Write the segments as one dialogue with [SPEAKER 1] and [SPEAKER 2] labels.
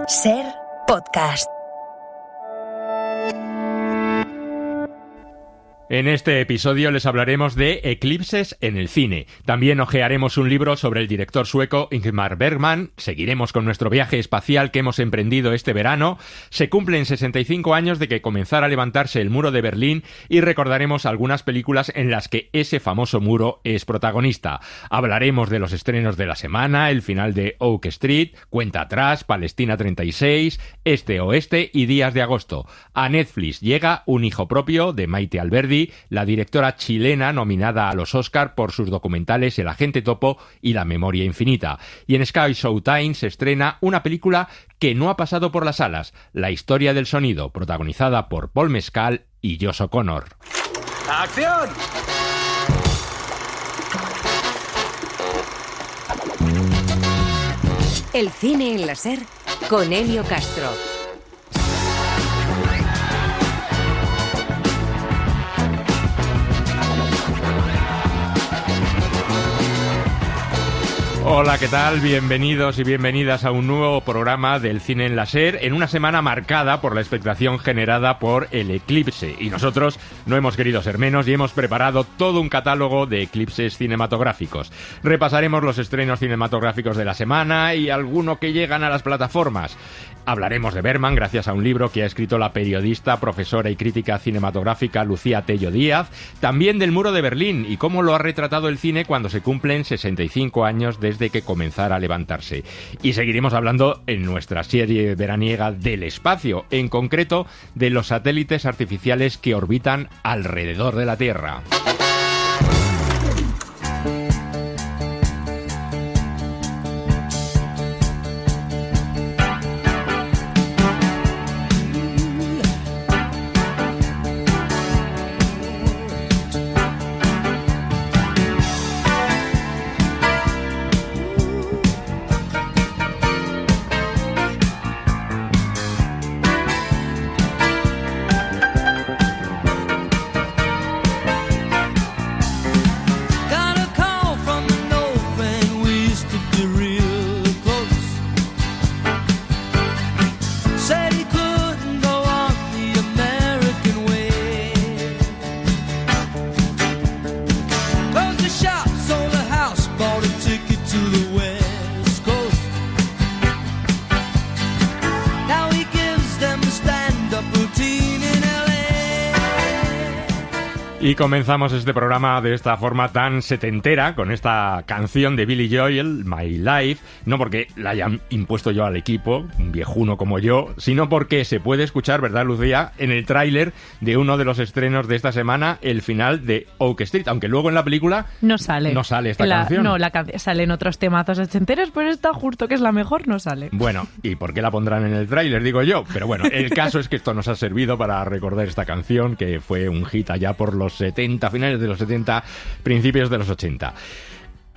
[SPEAKER 1] Ser Podcast.
[SPEAKER 2] En este episodio les hablaremos de eclipses en el cine. También hojearemos un libro sobre el director sueco Ingmar Bergman. Seguiremos con nuestro viaje espacial que hemos emprendido este verano. Se cumplen 65 años de que comenzara a levantarse el muro de Berlín y recordaremos algunas películas en las que ese famoso muro es protagonista. Hablaremos de los estrenos de la semana, el final de Oak Street, Cuenta atrás, Palestina 36, Este-Oeste y Días de agosto. A Netflix llega Un hijo propio de Maite Alberdi, la directora chilena nominada a los Oscar por sus documentales El agente topo y La memoria infinita. Y en Sky Showtime se estrena una película que no ha pasado por las salas, La historia del sonido, protagonizada por Paul Mescal y Josh O'Connor.
[SPEAKER 3] ¡Acción!
[SPEAKER 4] El cine en la SER con Elio Castro.
[SPEAKER 2] Hola, ¿qué tal? Bienvenidos y bienvenidas a un nuevo programa del Cine en la SER, en una semana marcada por la expectación generada por el eclipse. Y nosotros no hemos querido ser menos y hemos preparado todo un catálogo de eclipses cinematográficos. Repasaremos los estrenos cinematográficos de la semana y alguno que llegan a las plataformas. Hablaremos de Bergman gracias a un libro que ha escrito la periodista, profesora y crítica cinematográfica Lucía Tello Díaz. También del muro de Berlín y cómo lo ha retratado el cine cuando se cumplen 65 años desde que comenzara a levantarse. Y seguiremos hablando en nuestra serie veraniega del espacio, en concreto de los satélites artificiales que orbitan alrededor de la Tierra. Y comenzamos este programa de esta forma tan setentera, con esta canción de Billy Joel, My Life, no porque la hayan impuesto yo al equipo, un viejuno como yo, sino porque se puede escuchar, ¿verdad, Lucía?, en el tráiler de uno de los estrenos de esta semana, el final de Oak Street, aunque luego en la película
[SPEAKER 5] no sale
[SPEAKER 2] esta canción.
[SPEAKER 5] No, salen otros temazos ochenteros, pero esta justo que es la mejor no sale.
[SPEAKER 2] Bueno, ¿y por qué la pondrán en el tráiler, digo yo? Pero bueno, el caso es que esto nos ha servido para recordar esta canción, que fue un hit allá por los 70, finales de los 70, principios de los 80.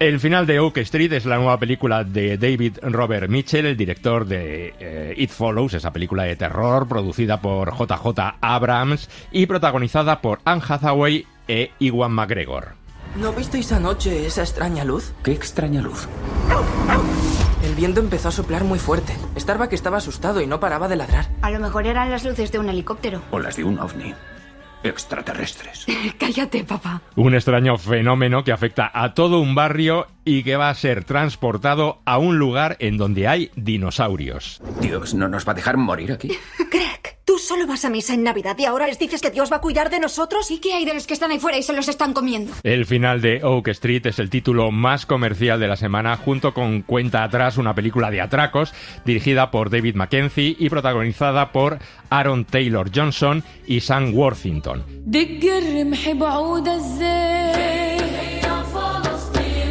[SPEAKER 2] El final de Oak Street es la nueva película de David Robert Mitchell, el director de It Follows, esa película de terror producida por JJ Abrams y protagonizada por Anne Hathaway e Ewan McGregor.
[SPEAKER 6] ¿No visteis anoche esa extraña luz?
[SPEAKER 3] ¿Qué extraña luz?
[SPEAKER 6] El viento empezó a soplar muy fuerte. Starbuck estaba asustado y no paraba de ladrar.
[SPEAKER 7] A lo mejor eran las luces de un helicóptero.
[SPEAKER 3] O las de un ovni. Extraterrestres.
[SPEAKER 7] Cállate, papá.
[SPEAKER 2] Un extraño fenómeno que afecta a todo un barrio y que va a ser transportado a un lugar en donde hay dinosaurios.
[SPEAKER 3] Dios, ¿no nos va a dejar morir aquí?
[SPEAKER 8] Greg, tú solo vas a misa en Navidad y ahora les dices que Dios va a cuidar de nosotros.
[SPEAKER 7] ¿Y qué hay de los que están ahí fuera y se los están comiendo?
[SPEAKER 2] El final de Oak Street es el título más comercial de la semana, junto con Cuenta atrás, una película de atracos dirigida por David Mackenzie y protagonizada por Aaron Taylor Johnson y Sam Worthington.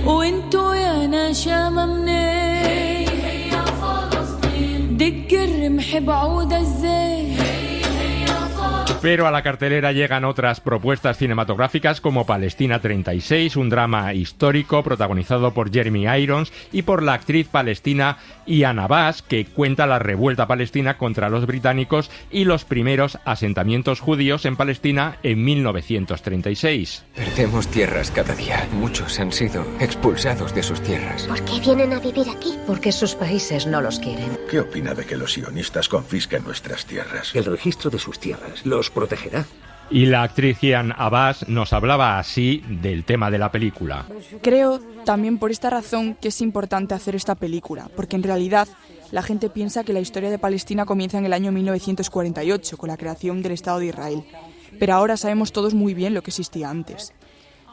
[SPEAKER 9] وانتو يا نشامة منين هي فلسطين دق الرمح بعودة ازاي هي فلسطين
[SPEAKER 2] Pero a la cartelera llegan otras propuestas cinematográficas como Palestina 36, un drama histórico protagonizado por Jeremy Irons y por la actriz palestina Ian Abbas, que cuenta la revuelta palestina contra los británicos y los primeros asentamientos judíos en Palestina en 1936.
[SPEAKER 10] Perdemos tierras cada día. Muchos han sido expulsados de sus tierras.
[SPEAKER 8] ¿Por qué vienen a vivir aquí?
[SPEAKER 4] Porque sus países no los quieren.
[SPEAKER 11] ¿Qué opina de que los sionistas confisquen nuestras tierras?
[SPEAKER 12] El registro de sus tierras los protegerá.
[SPEAKER 2] Y la actriz Ian Abbas nos hablaba así del tema de la película.
[SPEAKER 13] Creo también por esta razón que es importante hacer esta película, porque en realidad la gente piensa que la historia de Palestina comienza en el año 1948, con la creación del Estado de Israel. Pero ahora sabemos todos muy bien lo que existía antes.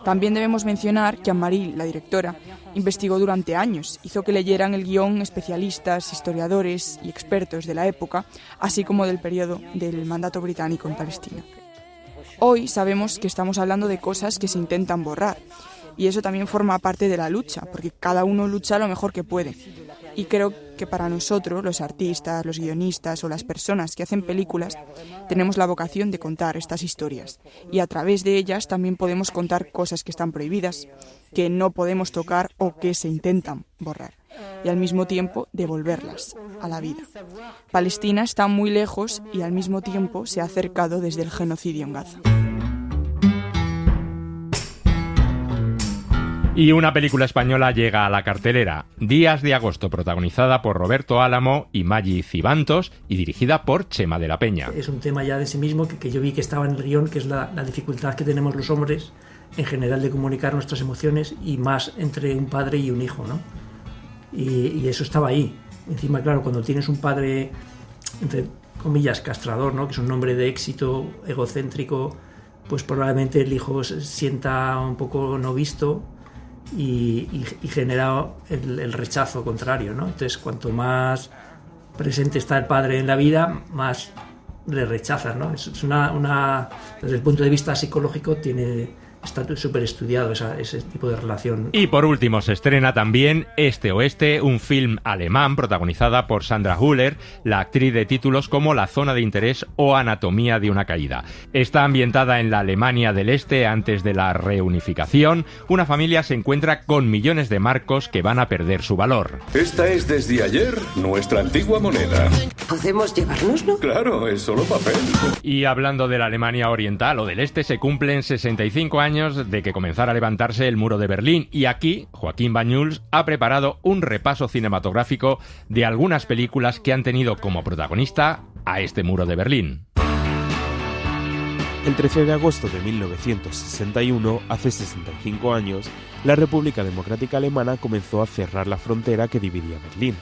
[SPEAKER 13] También debemos mencionar que Anne-Marie, la directora, investigó durante años, hizo que leyeran el guión especialistas, historiadores y expertos de la época, así como del periodo del mandato británico en Palestina. Hoy sabemos que estamos hablando de cosas que se intentan borrar, y eso también forma parte de la lucha, porque cada uno lucha lo mejor que puede. Y creo que para nosotros, los artistas, los guionistas o las personas que hacen películas, tenemos la vocación de contar estas historias. Y a través de ellas también podemos contar cosas que están prohibidas, que no podemos tocar o que se intentan borrar. Y al mismo tiempo devolverlas a la vida. Palestina está muy lejos y al mismo tiempo se ha acercado desde el genocidio en Gaza.
[SPEAKER 2] Y una película española llega a la cartelera, Días de agosto, protagonizada por Roberto Álamo y Maggi Cibantos y dirigida por Chema de la Peña.
[SPEAKER 14] Es un tema ya de sí mismo que yo vi que estaba en el guión, que es la dificultad que tenemos los hombres en general de comunicar nuestras emociones y más entre un padre y un hijo, ¿no? Y eso estaba ahí. Encima, claro, cuando tienes un padre, entre comillas, castrador, ¿no? Que es un hombre de éxito, egocéntrico, pues probablemente el hijo se sienta un poco no visto y genera el rechazo contrario, ¿no? Entonces, cuanto más presente está el padre en la vida, más le rechazas, ¿no? Es desde el punto de vista psicológico está súper estudiado ese tipo de relación.
[SPEAKER 2] Y por último se estrena también Este Oeste, un film alemán protagonizada por Sandra Hüller, la actriz de títulos como La zona de interés o Anatomía de una caída. Está ambientada en la Alemania del Este antes de la reunificación. Una familia se encuentra con millones de marcos que van a perder su valor.
[SPEAKER 11] Esta es desde ayer nuestra antigua moneda.
[SPEAKER 8] ¿Podemos llevárnoslo?
[SPEAKER 11] Claro, es solo papel.
[SPEAKER 2] Y hablando de la Alemania oriental o del Este, se cumplen 65 años de que comenzara a levantarse el muro de Berlín, y aquí Joaquín Banyuls ha preparado un repaso cinematográfico de algunas películas que han tenido como protagonista a este muro de Berlín.
[SPEAKER 15] El 13 de agosto de 1961, hace 65 años, la República Democrática Alemana comenzó a cerrar la frontera que dividía Berlín.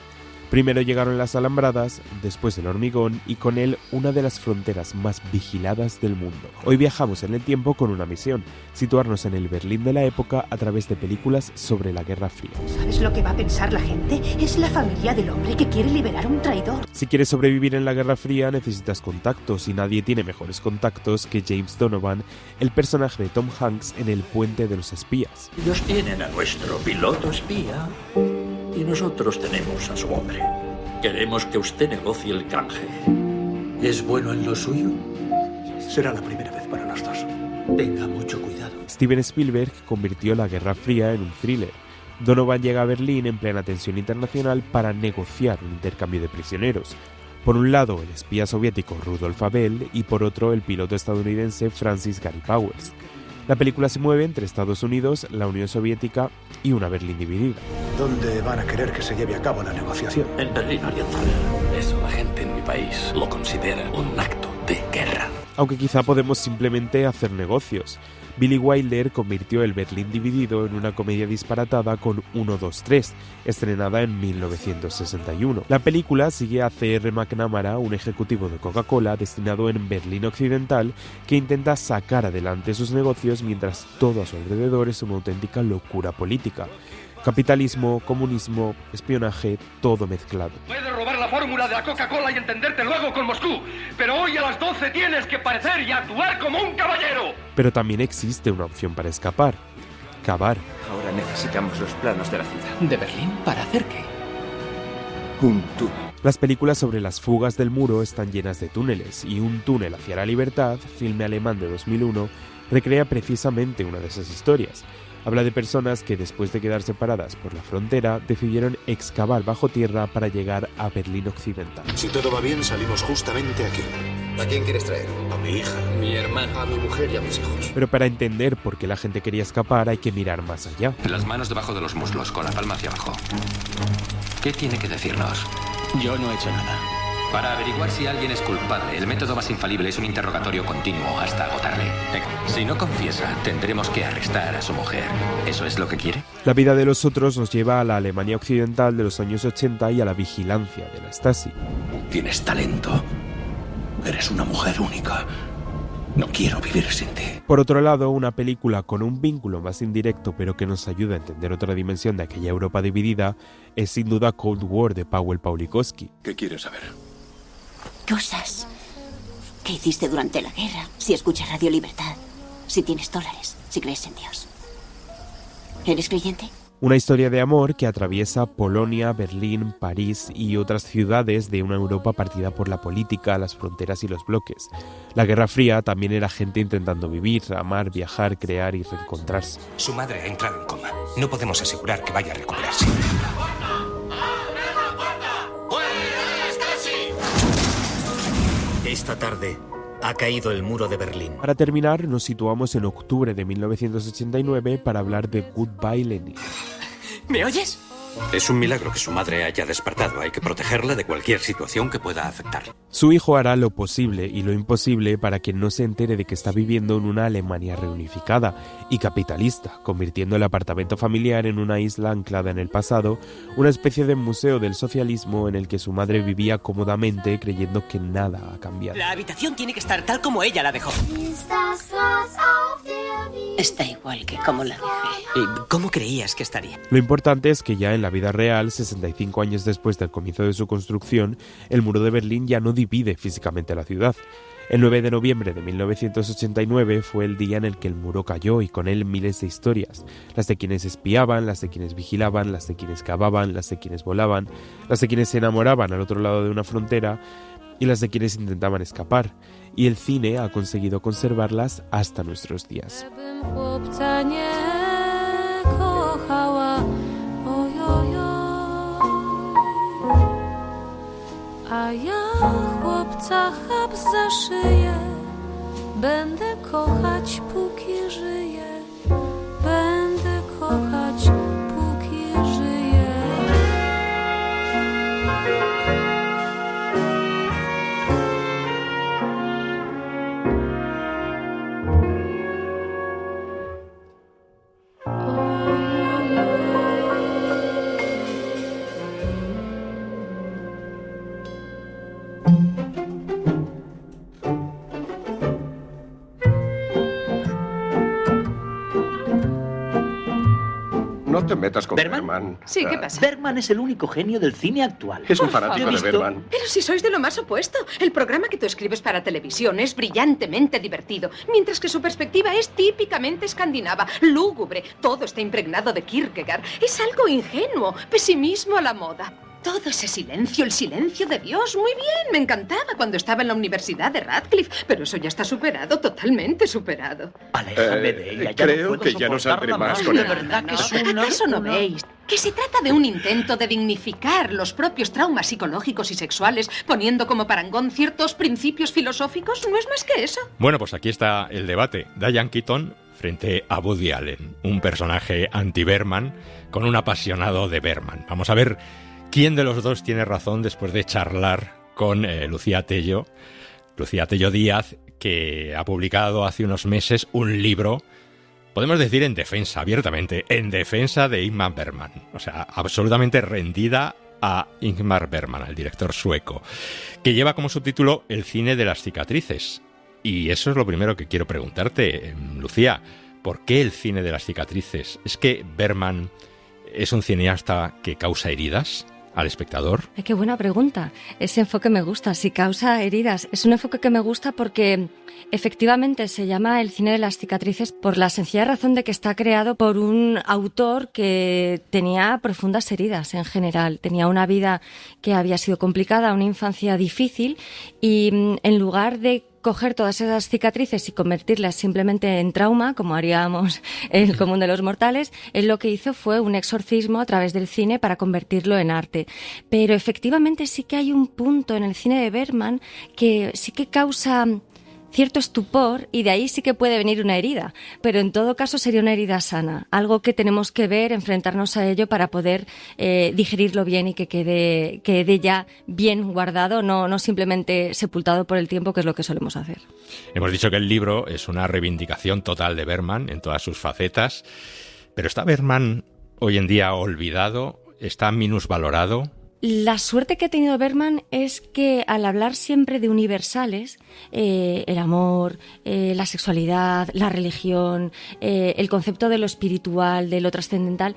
[SPEAKER 15] Primero llegaron las alambradas, después el hormigón y con él una de las fronteras más vigiladas del mundo. Hoy viajamos en el tiempo con una misión, situarnos en el Berlín de la época a través de películas sobre la Guerra Fría.
[SPEAKER 8] ¿Sabes lo que va a pensar la gente? Es la familia del hombre que quiere liberar a un traidor.
[SPEAKER 15] Si quieres sobrevivir en la Guerra Fría necesitas contactos y nadie tiene mejores contactos que James Donovan, el personaje de Tom Hanks en El puente de los espías.
[SPEAKER 12] Ellos tienen a nuestro piloto espía y nosotros tenemos a su hombre. Queremos que usted negocie el canje. ¿Es bueno en lo suyo? Será la primera vez para los dos. Tenga mucho cuidado.
[SPEAKER 15] Steven Spielberg convirtió la Guerra Fría en un thriller. Donovan llega a Berlín en plena tensión internacional para negociar un intercambio de prisioneros. Por un lado, el espía soviético Rudolf Abel y por otro, el piloto estadounidense Francis Gary Powers. La película se mueve entre Estados Unidos, la Unión Soviética y una Berlín dividida.
[SPEAKER 12] ¿Dónde van a querer que se lleve a cabo la negociación? En Berlín Oriental. Eso la gente en mi país lo considera un acto de guerra.
[SPEAKER 15] Aunque quizá podemos simplemente hacer negocios. Billy Wilder convirtió el Berlín dividido en una comedia disparatada con 1, 2, 3, estrenada en 1961. La película sigue a C.R. McNamara, un ejecutivo de Coca-Cola destinado en Berlín Occidental, que intenta sacar adelante sus negocios mientras todo a su alrededor es una auténtica locura política. Capitalismo, comunismo, espionaje, todo mezclado.
[SPEAKER 16] Puedes robar la fórmula de la Coca-Cola y entenderte luego con Moscú, pero hoy a las 12 tienes que parecer y actuar como un caballero.
[SPEAKER 15] Pero también existe una opción para escapar: cavar.
[SPEAKER 3] Ahora necesitamos los planos de la ciudad.
[SPEAKER 6] ¿De Berlín? ¿Para hacer qué?
[SPEAKER 11] Un túnel.
[SPEAKER 15] Las películas sobre las fugas del muro están llenas de túneles, y Un túnel hacia la libertad, filme alemán de 2001, recrea precisamente una de esas historias. Habla de personas que, después de quedar separadas por la frontera, decidieron excavar bajo tierra para llegar a Berlín Occidental.
[SPEAKER 17] Si todo va bien, salimos justamente aquí. ¿A quién quieres traer? A mi hija, mi hermana, a mi mujer y a mis hijos.
[SPEAKER 15] Pero para entender por qué la gente quería escapar hay que mirar más allá.
[SPEAKER 18] Las manos debajo de los muslos, con la palma hacia abajo. ¿Qué tiene que decirnos?
[SPEAKER 12] Yo no he hecho nada.
[SPEAKER 18] Para averiguar si alguien es culpable, el método más infalible es un interrogatorio continuo hasta agotarle. Si no confiesa, tendremos que arrestar a su mujer. ¿Eso es lo que quiere?
[SPEAKER 15] La vida de los otros nos lleva a la Alemania occidental de los años 80 y a la vigilancia de la Stasi.
[SPEAKER 3] Tienes talento. Eres una mujer única. No quiero vivir sin ti.
[SPEAKER 15] Por otro lado, una película con un vínculo más indirecto pero que nos ayuda a entender otra dimensión de aquella Europa dividida es sin duda Cold War de Pawel Pawlikowski.
[SPEAKER 11] ¿Qué quieres saber?
[SPEAKER 19] Cosas. ¿Qué hiciste durante la guerra? Si escuchas Radio Libertad, si tienes dólares, si crees en Dios. ¿Eres creyente?
[SPEAKER 15] Una historia de amor que atraviesa Polonia, Berlín, París y otras ciudades de una Europa partida por la política, las fronteras y los bloques. La Guerra Fría también era gente intentando vivir, amar, viajar, crear y reencontrarse.
[SPEAKER 20] Su madre ha entrado en coma. No podemos asegurar que vaya a recuperarse.
[SPEAKER 21] Esta tarde ha caído el muro de Berlín.
[SPEAKER 15] Para terminar, nos situamos en octubre de 1989 para hablar de Goodbye Lenin.
[SPEAKER 21] ¿Me oyes?
[SPEAKER 12] Es un milagro que su madre haya despertado. Hay que protegerla de cualquier situación que pueda afectarla.
[SPEAKER 15] Su hijo hará lo posible y lo imposible para que no se entere de que está viviendo en una Alemania reunificada y capitalista, convirtiendo el apartamento familiar en una isla anclada en el pasado, una especie de museo del socialismo en el que su madre vivía cómodamente creyendo que nada ha cambiado.
[SPEAKER 21] La habitación tiene que estar tal como ella la dejó.
[SPEAKER 19] Está igual que como la dejé.
[SPEAKER 21] ¿Cómo creías que estaría?
[SPEAKER 15] Lo importante es que ya en la vida real, 65 años después del comienzo de su construcción, el muro de Berlín ya no divide físicamente la ciudad. El 9 de noviembre de 1989 fue el día en el que el muro cayó y con él miles de historias. Las de quienes espiaban, las de quienes vigilaban, las de quienes cavaban, las de quienes volaban, las de quienes se enamoraban al otro lado de una frontera y las de quienes intentaban escapar. Y el cine ha conseguido conservarlas hasta nuestros días.
[SPEAKER 9] A ja chłopca chap za szyję, będę kochać póki żyję, będę kochać póki żyję.
[SPEAKER 11] No te metas con Bergman.
[SPEAKER 22] Sí, ¿qué pasa?
[SPEAKER 12] Bergman es el único genio del cine actual.
[SPEAKER 11] Es un fanático de Bergman.
[SPEAKER 22] Pero si sois de lo más opuesto. El programa que tú escribes para televisión es brillantemente divertido, mientras que su perspectiva es típicamente escandinava, lúgubre. Todo está impregnado de Kierkegaard. Es algo ingenuo, pesimismo a la moda. Todo ese silencio, el silencio de Dios. Muy bien, me encantaba cuando estaba en la Universidad de Radcliffe, pero eso ya está superado, totalmente superado.
[SPEAKER 12] Aléjame de ella. Ya
[SPEAKER 11] Creo
[SPEAKER 12] no puedo
[SPEAKER 11] que ya no saldré más con
[SPEAKER 22] De
[SPEAKER 11] él.
[SPEAKER 22] verdad que ¿acaso no veis que se trata de un intento de dignificar los propios traumas psicológicos y sexuales, poniendo como parangón ciertos principios filosóficos? No es más que eso.
[SPEAKER 2] Bueno, pues aquí está el debate. Diane Keaton frente a Woody Allen, un personaje anti-Bergman con un apasionado de Bergman. Vamos a ver quién de los dos tiene razón después de charlar con Lucía Tello Díaz, que ha publicado hace unos meses un libro, podemos decir en defensa, abiertamente, en defensa de Ingmar Bergman. O sea, absolutamente rendida a Ingmar Bergman, al director sueco, que lleva como subtítulo El cine de las cicatrices. Y eso es lo primero que quiero preguntarte, Lucía. ¿Por qué el cine de las cicatrices? ¿Es que Bergman es un cineasta que causa heridas? al espectador?
[SPEAKER 1] Qué buena pregunta. Ese enfoque me gusta. Si causa heridas, es un enfoque que me gusta porque efectivamente se llama el cine de las cicatrices por la sencilla razón de que está creado por un autor que tenía profundas heridas en general. Tenía una vida que había sido complicada, una infancia difícil y en lugar de coger todas esas cicatrices y convertirlas simplemente en trauma, como haríamos el común de los mortales, él lo que hizo fue un exorcismo a través del cine para convertirlo en arte. Pero efectivamente sí que hay un punto en el cine de Bergman que sí que causa cierto estupor y de ahí sí que puede venir una herida, pero en todo caso sería una herida sana, algo que tenemos que ver, enfrentarnos a ello para poder digerirlo bien y que quede ya bien guardado, no simplemente sepultado por el tiempo, que es lo que solemos hacer.
[SPEAKER 2] Hemos dicho que el libro es una reivindicación total de Bergman en todas sus facetas, pero ¿está Bergman hoy en día olvidado? ¿Está minusvalorado?
[SPEAKER 1] La suerte que ha tenido Bergman es que al hablar siempre de universales, el amor, la sexualidad, la religión, el concepto de lo espiritual, de lo trascendental,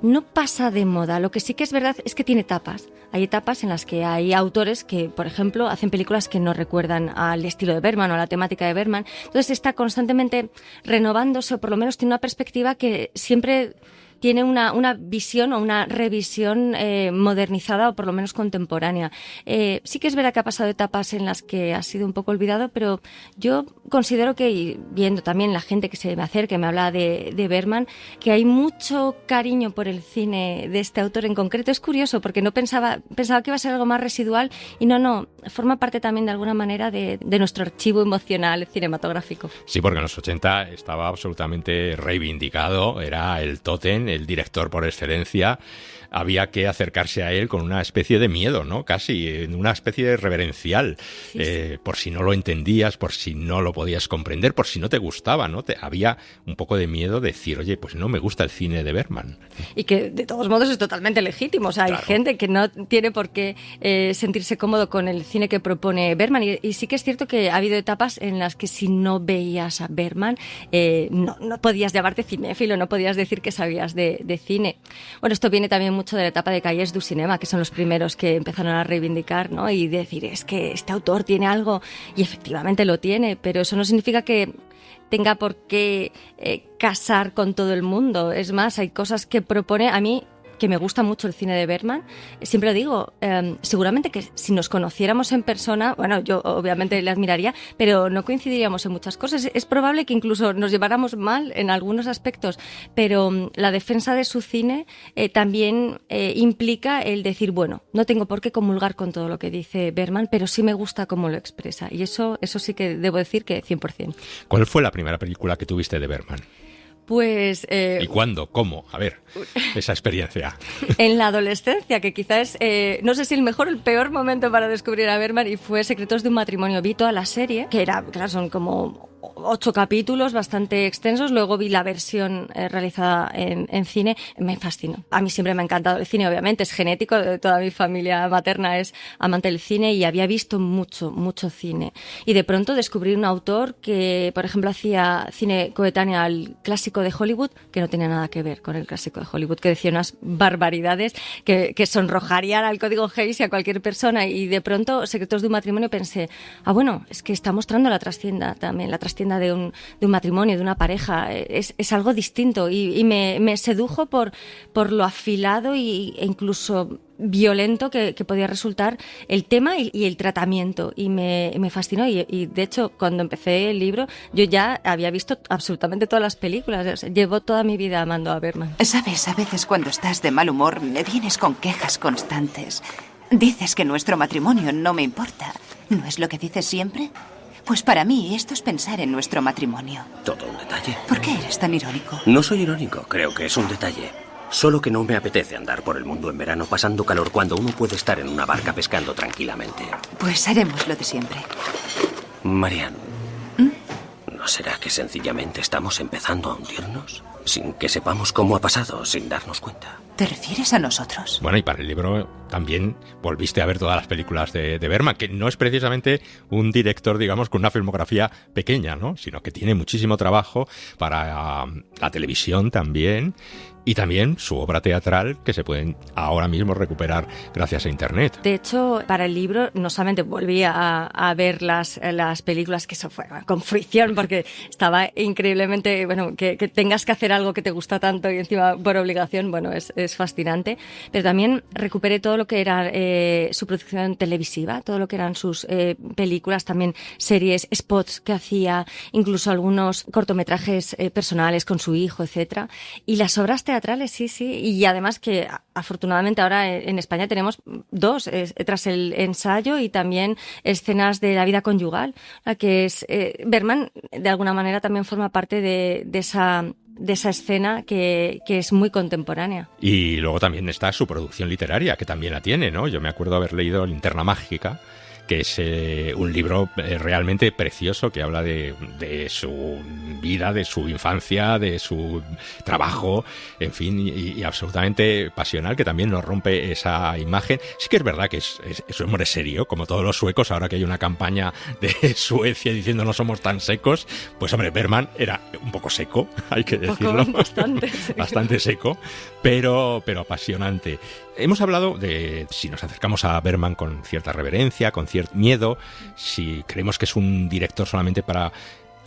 [SPEAKER 1] no pasa de moda. Lo que sí que es verdad es que tiene etapas. Hay etapas en las que hay autores que, por ejemplo, hacen películas que no recuerdan al estilo de Bergman o a la temática de Bergman. Entonces está constantemente renovándose, o por lo menos tiene una perspectiva que siempre tiene una visión o una revisión modernizada o por lo menos contemporánea. Sí que es verdad que ha pasado etapas en las que ha sido un poco olvidado, pero yo considero que, y viendo también la gente que se me acerca y me habla de Bergman, que hay mucho cariño por el cine de este autor en concreto. Es curioso porque no pensaba que iba a ser algo más residual y no, forma parte también de alguna manera de nuestro archivo emocional cinematográfico.
[SPEAKER 2] Sí, porque en los 80 estaba absolutamente reivindicado, era el tótem, el director por excelencia. Había que acercarse a él con una especie de miedo, ¿no? Casi una especie de reverencial, sí. Por si no lo entendías, por si no lo podías comprender, por si no te gustaba, ¿no? Había un poco de miedo de decir, oye, pues no me gusta el cine de Bergman.
[SPEAKER 1] Y que de todos modos es totalmente legítimo. O sea, claro, hay gente que no tiene por qué sentirse cómodo con el cine que propone Bergman. Y sí que es cierto que ha habido etapas en las que si no veías a Bergman, no podías llamarte cinéfilo, no podías decir que sabías de cine. Bueno, esto viene también mucho de la etapa de Cahiers du Cinema, que son los primeros que empezaron a reivindicar, ¿no? Y decir, es que este autor tiene algo, y efectivamente lo tiene, pero eso no significa que tenga por qué casar con todo el mundo. Es más, hay cosas que propone, a mí que me gusta mucho el cine de Bergman, siempre digo, seguramente que si nos conociéramos en persona, bueno, yo obviamente le admiraría, pero no coincidiríamos en muchas cosas. Es probable que incluso nos lleváramos mal en algunos aspectos, pero la defensa de su cine también implica el decir, bueno, no tengo por qué comulgar con todo lo que dice Bergman, pero sí me gusta cómo lo expresa. Y eso sí que debo decir que 100%.
[SPEAKER 2] ¿Cuál fue la primera película que tuviste de Bergman?
[SPEAKER 1] Pues...
[SPEAKER 2] ¿Y cuándo? ¿Cómo? A ver, esa experiencia.
[SPEAKER 1] En la adolescencia, que quizás no sé si el mejor o el peor momento para descubrir a Bergman, y fue Secretos de un matrimonio. Vi toda la serie, que era, claro, son como 8 capítulos bastante extensos. Luego vi la versión realizada en cine. Me fascinó. A mí siempre me ha encantado el cine, obviamente. Es genético. Toda mi familia materna es amante del cine y había visto mucho cine. Y de pronto descubrí un autor que, por ejemplo, hacía cine coetáneo al clásico de Hollywood, que no tenía nada que ver con el clásico de Hollywood, que decía unas barbaridades que sonrojarían al código Hays y a cualquier persona. Y de pronto, Secretos de un matrimonio, pensé, bueno, es que está mostrando la trastienda también, la trastienda de un matrimonio, de una pareja. Es algo distinto y me sedujo por lo afilado e incluso violento que podía resultar el tema y el tratamiento, y me fascinó. Y de hecho, cuando empecé el libro, yo ya había visto absolutamente todas las películas. O sea, llevo toda mi vida amando a Bergman.
[SPEAKER 5] Sabes, a veces cuando estás de mal humor me vienes con quejas constantes. Dices que nuestro matrimonio no me importa. ¿No es lo que dices siempre? Pues para mí esto es pensar en nuestro matrimonio.
[SPEAKER 3] Todo un detalle.
[SPEAKER 5] ¿Por qué eres tan irónico?
[SPEAKER 3] No soy irónico, creo que es un detalle. Solo que no me apetece andar por el mundo en verano pasando calor cuando uno puede estar en una barca pescando tranquilamente.
[SPEAKER 5] Pues haremos lo de siempre.
[SPEAKER 3] Marianne, ¿no será que sencillamente estamos empezando a hundirnos? sin que sepamos cómo ha pasado, sin darnos cuenta.
[SPEAKER 5] ¿Te refieres a nosotros?
[SPEAKER 2] Bueno, y para el libro también volviste a ver todas las películas de Bergman, que no es precisamente un director, digamos, con una filmografía pequeña, ¿no? Sino que tiene muchísimo trabajo para la televisión también, y también su obra teatral, que se pueden ahora mismo recuperar gracias a Internet.
[SPEAKER 1] De hecho, para el libro no solamente volví a ver las películas, que eso fue con fricción, porque estaba increíblemente, bueno, que tengas que hacer algo que te gusta tanto y encima por obligación, bueno, es fascinante. Pero también recuperé todo lo que era su producción televisiva, todo lo que eran sus películas, también series, spots que hacía, incluso algunos cortometrajes personales con su hijo, etcétera. Y las obras teatrales, sí, y además que afortunadamente ahora en España tenemos dos, tras el ensayo y también escenas de la vida conyugal, la que es Bergman de alguna manera también forma parte de esa escena que es muy contemporánea.
[SPEAKER 2] Y luego también está su producción literaria, que también la tiene, ¿no? Yo me acuerdo haber leído Linterna Mágica, que es un libro realmente precioso que habla de su vida, de su infancia, de su trabajo, en fin, y absolutamente pasional, que también nos rompe esa imagen. Sí que es verdad que es un hombre serio, como todos los suecos, ahora que hay una campaña de Suecia diciendo no somos tan secos, pues hombre, Bergman era un poco seco, hay que decirlo.
[SPEAKER 1] Bastante.
[SPEAKER 2] Bastante seco, pero apasionante. Hemos hablado de si nos acercamos a Bergman con cierta reverencia, con cierto miedo, si creemos que es un director solamente para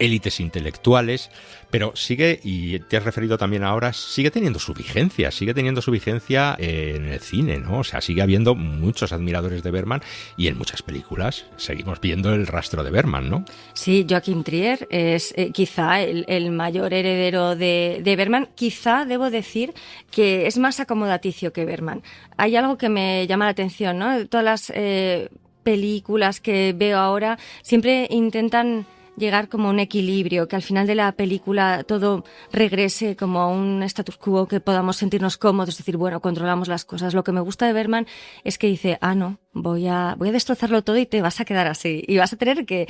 [SPEAKER 2] élites intelectuales, pero sigue, y te has referido también ahora, sigue teniendo su vigencia en el cine, ¿no? O sea, sigue habiendo muchos admiradores de Bergman y en muchas películas seguimos viendo el rastro de Bergman, ¿no?
[SPEAKER 1] Sí, Joachim Trier es quizá el mayor heredero de Bergman. Quizá debo decir que es más acomodaticio que Bergman. Hay algo que me llama la atención, ¿no? Todas las películas que veo ahora siempre intentan llegar como a un equilibrio, que al final de la película todo regrese como a un status quo, que podamos sentirnos cómodos, decir, bueno, controlamos las cosas. Lo que me gusta de Bergman es que dice, no, voy a destrozarlo todo y te vas a quedar así. Y vas a tener que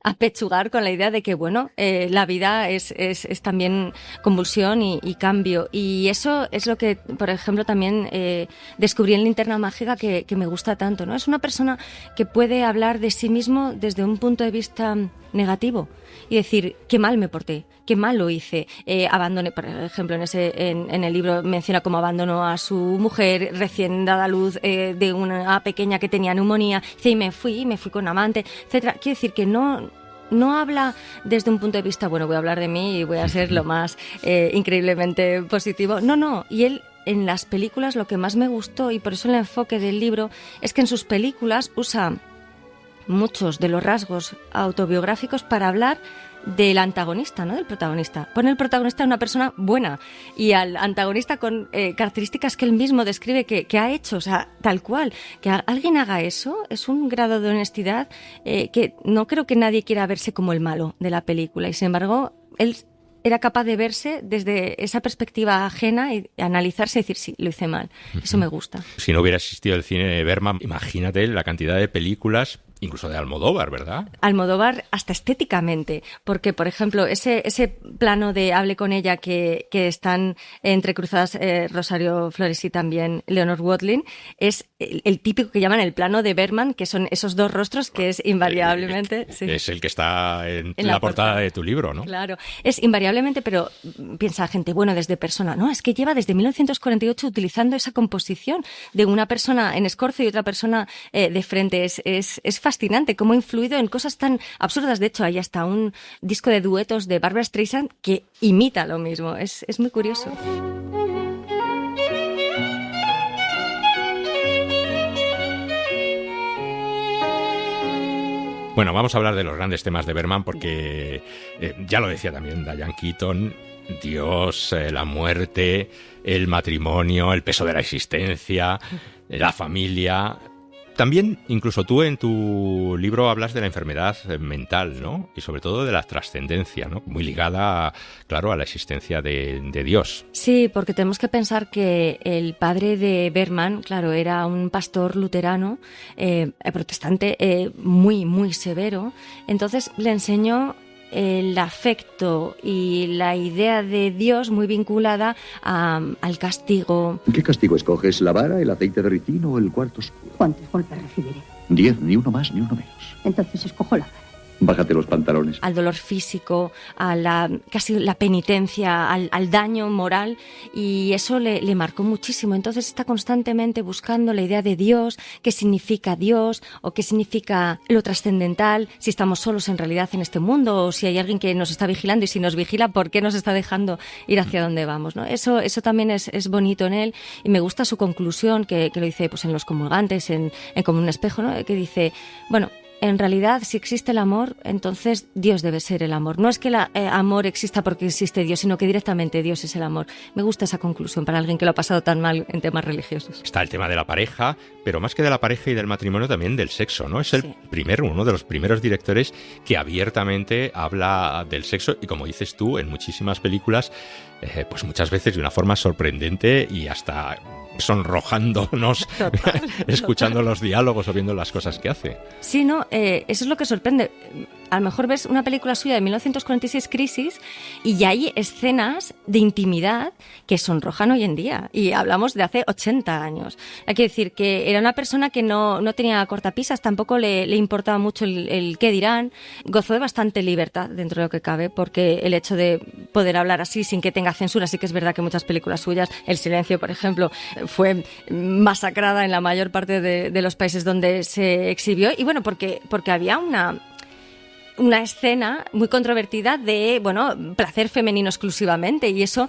[SPEAKER 1] apechugar con la idea de que, bueno, la vida es también convulsión y cambio. Y eso es lo que, por ejemplo, también descubrí en Linterna Mágica que me gusta tanto, ¿no? Es una persona que puede hablar de sí mismo desde un punto de vista negativo y decir, qué mal me porté, qué mal lo hice. Abandoné, por ejemplo, en el libro menciona cómo abandonó a su mujer recién dada a luz de una pequeña que tenía neumonía. Dice, y me fui con amante, etcétera. Quiero decir que no habla desde un punto de vista, bueno, voy a hablar de mí y voy a ser lo más increíblemente positivo. No. Y él, en las películas, lo que más me gustó, y por eso el enfoque del libro, es que en sus películas usa muchos de los rasgos autobiográficos para hablar del antagonista, no del protagonista. Pone el protagonista una persona buena y al antagonista con características que él mismo describe que ha hecho, o sea, tal cual. Que alguien haga eso es un grado de honestidad que no creo que nadie quiera verse como el malo de la película, y sin embargo él era capaz de verse desde esa perspectiva ajena y analizarse y decir, sí, lo hice mal. Eso me gusta.
[SPEAKER 2] Si no hubiera existido el cine de Bergman, imagínate la cantidad de películas, incluso de Almodóvar, ¿verdad?
[SPEAKER 1] Almodóvar hasta estéticamente, porque, por ejemplo, ese plano de Hable con ella que están entrecruzadas Rosario Flores y también Leonor Watling, es el típico que llaman el plano de Bergman, que son esos dos rostros que es invariablemente... Sí.
[SPEAKER 2] Es el que está en la portada de tu libro, ¿no?
[SPEAKER 1] Claro, es invariablemente, pero piensa la gente, bueno, desde persona, no, es que lleva desde 1948 utilizando esa composición de una persona en escorzo y otra persona de frente. Es fascinante cómo ha influido en cosas tan absurdas. De hecho, hay hasta un disco de duetos de Barbra Streisand que imita lo mismo. Es muy curioso.
[SPEAKER 2] Bueno, vamos a hablar de los grandes temas de Bergman porque ya lo decía también Diane Keaton, Dios, la muerte, el matrimonio, el peso de la existencia, la familia. También, incluso tú en tu libro hablas de la enfermedad mental, ¿no? Y sobre todo de la trascendencia, ¿no? Muy ligada, claro, a la existencia de Dios.
[SPEAKER 1] Sí, porque tenemos que pensar que el padre de Bergman, claro, era un pastor luterano, protestante, muy, muy severo. Entonces le enseñó el afecto y la idea de Dios muy vinculada al castigo.
[SPEAKER 7] ¿Qué castigo escoges? ¿La vara, el aceite de ricino o el cuarto oscuro?
[SPEAKER 19] ¿Cuántos golpes recibiré?
[SPEAKER 7] 10, ni uno más ni uno menos.
[SPEAKER 19] Entonces escojo la vara.
[SPEAKER 7] Bájate los pantalones.
[SPEAKER 1] Al dolor físico, a casi la penitencia, al daño moral, y eso le marcó muchísimo. Entonces está constantemente buscando la idea de Dios, qué significa Dios o qué significa lo trascendental, si estamos solos en realidad en este mundo o si hay alguien que nos está vigilando, y si nos vigila, ¿por qué nos está dejando ir hacia donde vamos, ¿no? Eso también es bonito en él, y me gusta su conclusión que lo dice pues en Los comulgantes, en Como un espejo, ¿no? Que dice, bueno, en realidad, si existe el amor, entonces Dios debe ser el amor. No es que el amor exista porque existe Dios, sino que directamente Dios es el amor. Me gusta esa conclusión para alguien que lo ha pasado tan mal en temas religiosos.
[SPEAKER 2] Está el tema de la pareja, pero más que de la pareja y del matrimonio, también del sexo, ¿no? Es uno de los primeros directores que abiertamente habla del sexo, y como dices tú, en muchísimas películas, pues muchas veces de una forma sorprendente y hasta sonrojándonos escuchando los diálogos o viendo las cosas que hace.
[SPEAKER 1] Sí, no, eso es lo que sorprende. A lo mejor ves una película suya de 1946, Crisis, y ya hay escenas de intimidad que sonrojan hoy en día, y hablamos de hace 80 años. Hay que decir que era una persona que no tenía cortapisas, tampoco le importaba mucho el qué dirán, gozó de bastante libertad dentro de lo que cabe, porque el hecho de poder hablar así sin que tenga censura, sí que es verdad que muchas películas suyas, El silencio, por ejemplo, fue masacrada en la mayor parte de los países donde se exhibió, y bueno, porque había una escena muy controvertida de, placer femenino exclusivamente, y eso,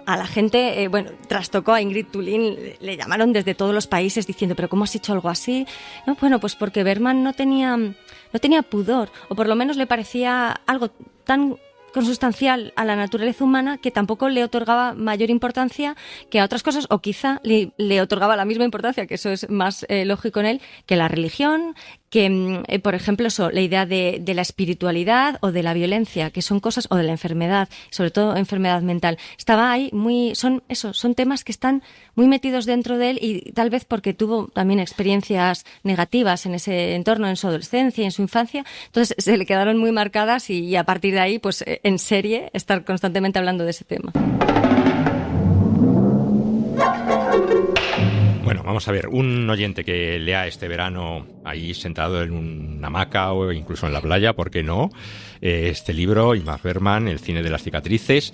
[SPEAKER 1] a la gente, trastocó a Ingrid Thulin, le llamaron desde todos los países diciendo, ¿pero cómo has hecho algo así? No, pues porque Bergman no tenía pudor, o por lo menos le parecía algo tan consustancial a la naturaleza humana que tampoco le otorgaba mayor importancia que a otras cosas, o quizá le otorgaba la misma importancia, que eso es más lógico en él, que la religión, que, por ejemplo, la idea de la espiritualidad o de la violencia, que son cosas, o de la enfermedad, sobre todo enfermedad mental. Estaba ahí son temas que están muy metidos dentro de él, y tal vez porque tuvo también experiencias negativas en ese entorno, en su adolescencia y en su infancia, entonces se le quedaron muy marcadas, y a partir de ahí, pues en serie, estar constantemente hablando de ese tema.
[SPEAKER 2] Bueno, vamos a ver, un oyente que lea este verano ahí sentado en una hamaca o incluso en la playa, ¿por qué no? Este libro, Ingmar Bergman, El cine de las cicatrices.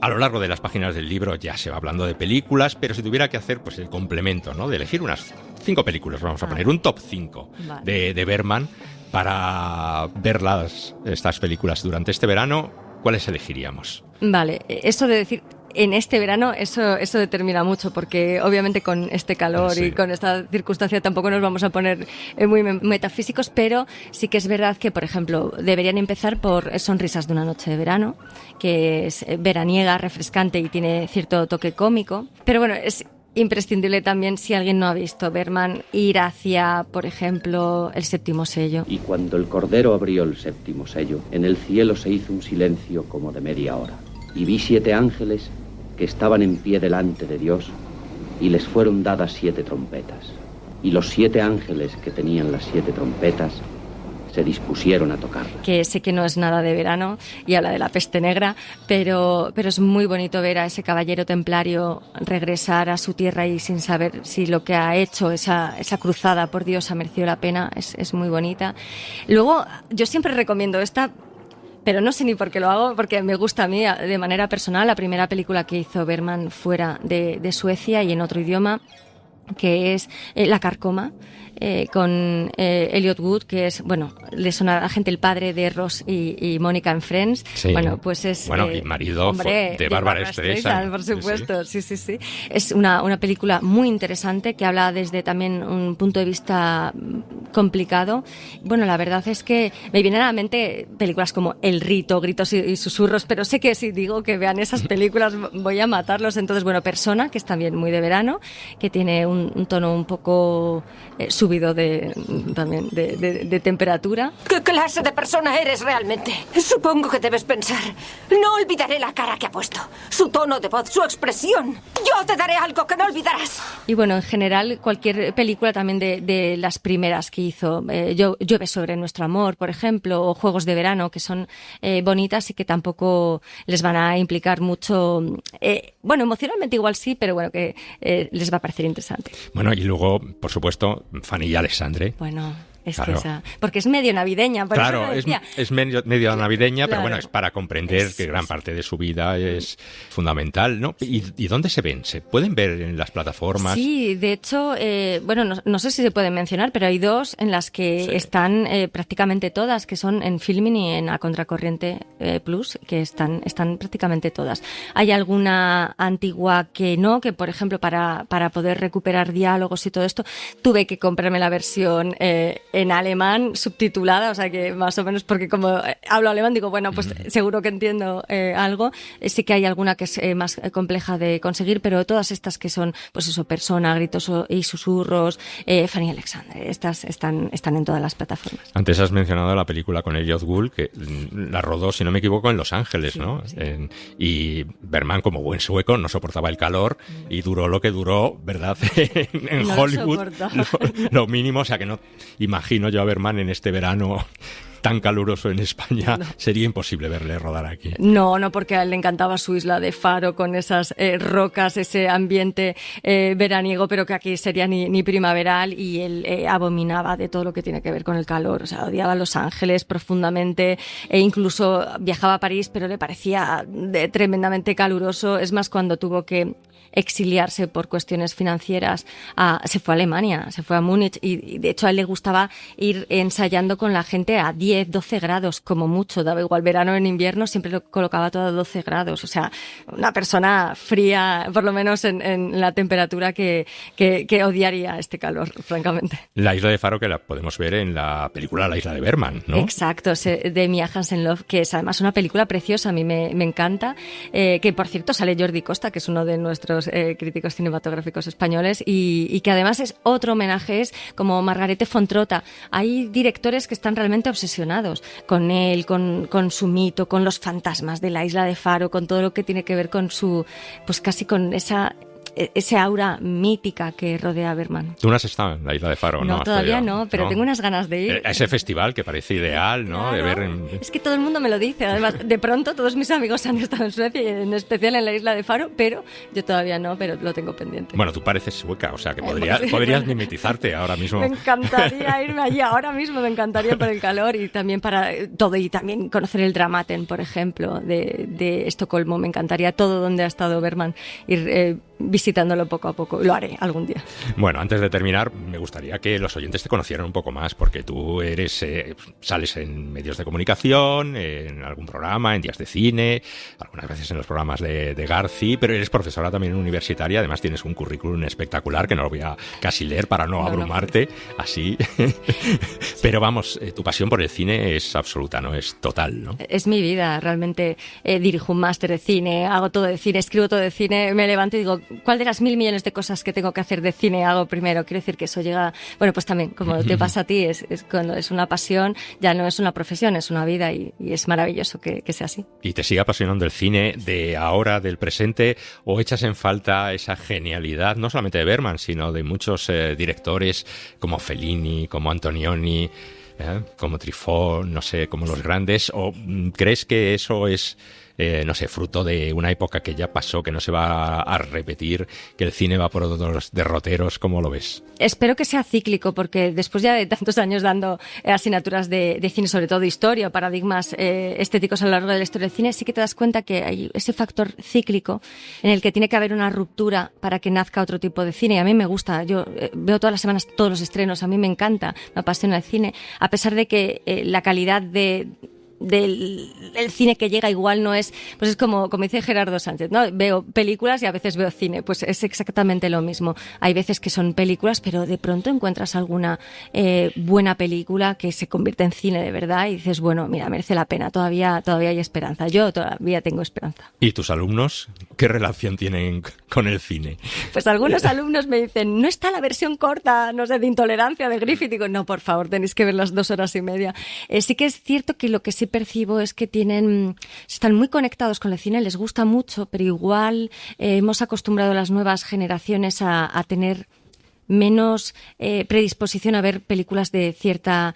[SPEAKER 2] A lo largo de las páginas del libro ya se va hablando de películas, pero si tuviera que hacer pues el complemento, ¿no?, de elegir unas 5 películas, vamos a poner un top 5 de Bergman para ver estas películas durante este verano, ¿cuáles elegiríamos?
[SPEAKER 1] Vale, eso de decir en este verano, eso determina mucho, porque obviamente con este calor y con esta circunstancia tampoco nos vamos a poner muy metafísicos, pero sí que es verdad que, por ejemplo, deberían empezar por Sonrisas de una noche de verano, que es veraniega, refrescante y tiene cierto toque cómico, pero bueno, es imprescindible también, si alguien no ha visto Bergman, ir hacia, por ejemplo, El séptimo sello.
[SPEAKER 10] Y cuando el Cordero abrió el séptimo sello, en el cielo se hizo un silencio como de media hora, y vi 7 ángeles que estaban en pie delante de Dios, y les fueron dadas 7 trompetas. Y los 7 ángeles que tenían las 7 trompetas se dispusieron a tocarlas.
[SPEAKER 1] Que sé que no es nada de verano y habla de la peste negra, pero es muy bonito ver a ese caballero templario regresar a su tierra y sin saber si lo que ha hecho, esa cruzada por Dios, ha merecido la pena. Es muy bonita. Luego, yo siempre recomiendo esta, pero no sé ni por qué lo hago, porque me gusta a mí de manera personal, la primera película que hizo Bergman fuera de Suecia y en otro idioma, que es La carcoma, con Elliot Wood, que es, le suena a la gente el padre de Ross y Mónica en Friends.
[SPEAKER 2] Sí.
[SPEAKER 1] Pues es...
[SPEAKER 2] y marido de Bárbara Streisand.
[SPEAKER 1] Por supuesto, sí. Es una película muy interesante que habla desde también un punto de vista complicado. Bueno, la verdad es que me vienen a la mente películas como El rito, Gritos y susurros, pero sé que si digo que vean esas películas voy a matarlos. Entonces, Persona, que es también muy de verano, que tiene un tono un poco subidón, subido también de temperatura.
[SPEAKER 8] ¿Qué clase de persona eres realmente? Supongo que debes pensar. No olvidaré la cara que ha puesto, su tono de voz, su expresión. Yo te daré algo que no olvidarás.
[SPEAKER 1] Y bueno, en general, cualquier película también de las primeras que hizo, Llueve sobre nuestro amor, por ejemplo, o Juegos de verano, que son bonitas y que tampoco les van a implicar mucho. Bueno, emocionalmente igual sí, pero bueno, que les va a parecer interesante.
[SPEAKER 2] Bueno, y luego, por supuesto, Fanny y Alexandre.
[SPEAKER 1] Bueno, es
[SPEAKER 2] claro.
[SPEAKER 1] Que porque es medio navideña. Por
[SPEAKER 2] claro,
[SPEAKER 1] eso
[SPEAKER 2] es medio navideña,
[SPEAKER 1] claro.
[SPEAKER 2] Pero bueno, es para comprender que gran parte de su vida es fundamental, ¿no? ¿Y dónde se ven? ¿Se pueden ver en las plataformas?
[SPEAKER 1] Sí, de hecho, bueno, no sé si se pueden mencionar, pero hay dos en las que están prácticamente todas, que son en Filmin y en A Contracorriente Plus, que están prácticamente todas. Hay alguna antigua que no, que por ejemplo para poder recuperar diálogos y todo esto, tuve que comprarme la versión en alemán subtitulada, o sea que más o menos, porque como hablo alemán digo, bueno, pues seguro que entiendo algo. Sí que hay alguna que es más compleja de conseguir, pero todas estas que son, pues eso, Persona, Gritos y Susurros, Fanny y Alexandre, estas están en todas las plataformas.
[SPEAKER 2] Antes has mencionado la película con Elliot Gould, que la rodó, si no me equivoco, en Los Ángeles, ¿no? Sí. Y Bergman, como buen sueco, no soportaba el calor y duró lo que duró, ¿verdad? en
[SPEAKER 1] no
[SPEAKER 2] Hollywood, lo mínimo, o sea que no imagino yo a Bergman en este verano tan caluroso en España, sería imposible verle rodar aquí.
[SPEAKER 1] No, porque a él le encantaba su isla de Faro con esas rocas, ese ambiente veraniego, pero que aquí sería ni primaveral, y él abominaba de todo lo que tiene que ver con el calor. O sea, odiaba Los Ángeles profundamente e incluso viajaba a París, pero le parecía tremendamente caluroso. Es más, cuando tuvo que exiliarse por cuestiones financieras, se fue a Alemania, se fue a Múnich, y de hecho a él le gustaba ir ensayando con la gente a 10, 12 grados como mucho, daba igual verano o en invierno, siempre lo colocaba todo a 12 grados, o sea, una persona fría, por lo menos en la temperatura que odiaría este calor, francamente.
[SPEAKER 2] La isla de Faro, que la podemos ver en la película La isla de Bergman, ¿no?
[SPEAKER 1] Exacto, de Mia Hansen-Løve, que es además una película preciosa, a mí me encanta, que por cierto sale Jordi Costa, que es uno de nuestros críticos cinematográficos españoles, y que además es otro homenaje, es como Margarete Fontrota. Hay directores que están realmente obsesionados con él, con su mito, con los fantasmas de la isla de Faro, con todo lo que tiene que ver con su, pues casi con ese aura mítica que rodea a Bergman.
[SPEAKER 2] Tú no has estado en la isla de Faro, ¿no?
[SPEAKER 1] No, todavía no, pero tengo unas ganas de ir.
[SPEAKER 2] A ese festival que parece ideal, ¿no?
[SPEAKER 1] Claro.
[SPEAKER 2] De ver
[SPEAKER 1] Es que todo el mundo me lo dice. Además, de pronto todos mis amigos han estado en Suecia y en especial en la isla de Faro, pero yo todavía no, pero lo tengo pendiente.
[SPEAKER 2] Bueno, tú pareces sueca, o sea que podrías mimetizarte ahora mismo.
[SPEAKER 1] Me encantaría irme allí ahora mismo, me encantaría por el calor y también para todo, y también conocer el Dramaten, por ejemplo, de Estocolmo. Me encantaría todo donde ha estado Bergman, ir visitándolo poco a poco. Lo haré algún día.
[SPEAKER 2] Bueno, antes de terminar, me gustaría que los oyentes te conocieran un poco más, porque tú sales en medios de comunicación, en algún programa, en días de cine, algunas veces en los programas de Garci, pero eres profesora también universitaria, además tienes un currículum espectacular que no lo voy a casi leer para no abrumarte, así. Pero vamos, tu pasión por el cine es absoluta, ¿no? Es total, ¿no?
[SPEAKER 1] Es mi vida, realmente. Dirijo un máster de cine, hago todo de cine, escribo todo de cine, me levanto y digo, ¿cuál de las 1000 millones de cosas que tengo que hacer de cine hago primero? Quiero decir que eso llega, bueno, pues también, como te pasa a ti, es cuando es una pasión, ya no es una profesión, es una vida, y es maravilloso que sea así.
[SPEAKER 2] ¿Y te sigue apasionando el cine de ahora, del presente, o echas en falta esa genialidad, no solamente de Bergman, sino de muchos directores como Fellini, como Antonioni, como Truffaut, no sé, como los grandes, o crees que eso es no sé, fruto de una época que ya pasó, que no se va a repetir, que el cine va por otros derroteros? ¿Cómo lo ves?
[SPEAKER 1] Espero que sea cíclico, porque después ya de tantos años dando asignaturas de cine, sobre todo de historia, paradigmas estéticos a lo largo de la historia del cine, sí que te das cuenta que hay ese factor cíclico en el que tiene que haber una ruptura para que nazca otro tipo de cine. Y a mí me gusta, yo veo todas las semanas todos los estrenos, a mí me encanta, me apasiona el cine, a pesar de que la calidad de el cine que llega igual no es, pues es como dice Gerardo Sánchez, ¿no? Veo películas y a veces veo cine, pues es exactamente lo mismo. Hay veces que son películas, pero de pronto encuentras alguna buena película que se convierte en cine de verdad y dices, bueno, mira, merece la pena, todavía hay esperanza. Yo todavía tengo esperanza.
[SPEAKER 2] ¿Y tus alumnos qué relación tienen con el cine?
[SPEAKER 1] Pues algunos alumnos me dicen, no está la versión corta, no sé, de Intolerancia de Griffith. Digo, no, por favor, tenéis que ver las 2 horas y media. Sí que es cierto que lo que sí percibo es que están muy conectados con el cine, les gusta mucho, pero igual hemos acostumbrado a las nuevas generaciones a tener menos predisposición a ver películas de cierta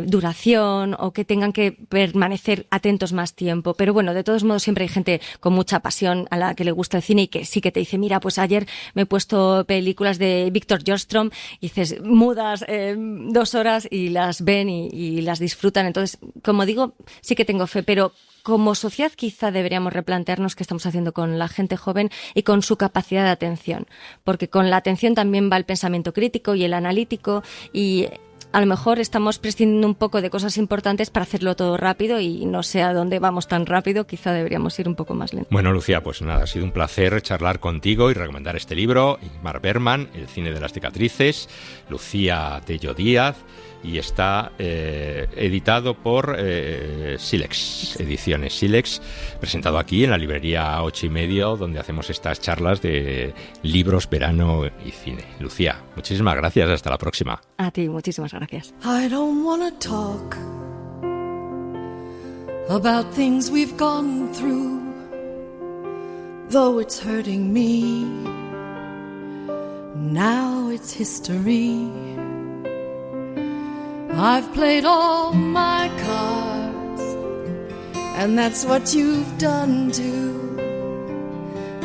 [SPEAKER 1] duración o que tengan que permanecer atentos más tiempo. Pero bueno, de todos modos siempre hay gente con mucha pasión a la que le gusta el cine y que sí que te dice, mira, pues ayer me he puesto películas de Victor Björkström y dices, mudas 2 horas y las ven y las disfrutan. Entonces, como digo, sí que tengo fe, pero como sociedad quizá deberíamos replantearnos qué estamos haciendo con la gente joven y con su capacidad de atención, porque con la atención también va el pensamiento crítico y el analítico y a lo mejor estamos prescindiendo un poco de cosas importantes para hacerlo todo rápido y no sé a dónde vamos tan rápido, quizá deberíamos ir un poco más lento.
[SPEAKER 2] Bueno, Lucía, pues nada, ha sido un placer charlar contigo y recomendar este libro, Ingmar Bergman, El cine de las cicatrices, Lucía Tello Díaz, y está editado por Silex, Ediciones Silex, presentado aquí en la librería 8:30, donde hacemos estas charlas de libros, verano y cine. Lucía, muchísimas gracias, hasta la próxima.
[SPEAKER 1] A ti, muchísimas gracias.
[SPEAKER 9] I don't wanna talk about things we've gone through, though it's hurting me. Now it's history. I've played all my cards, and that's what you've done too.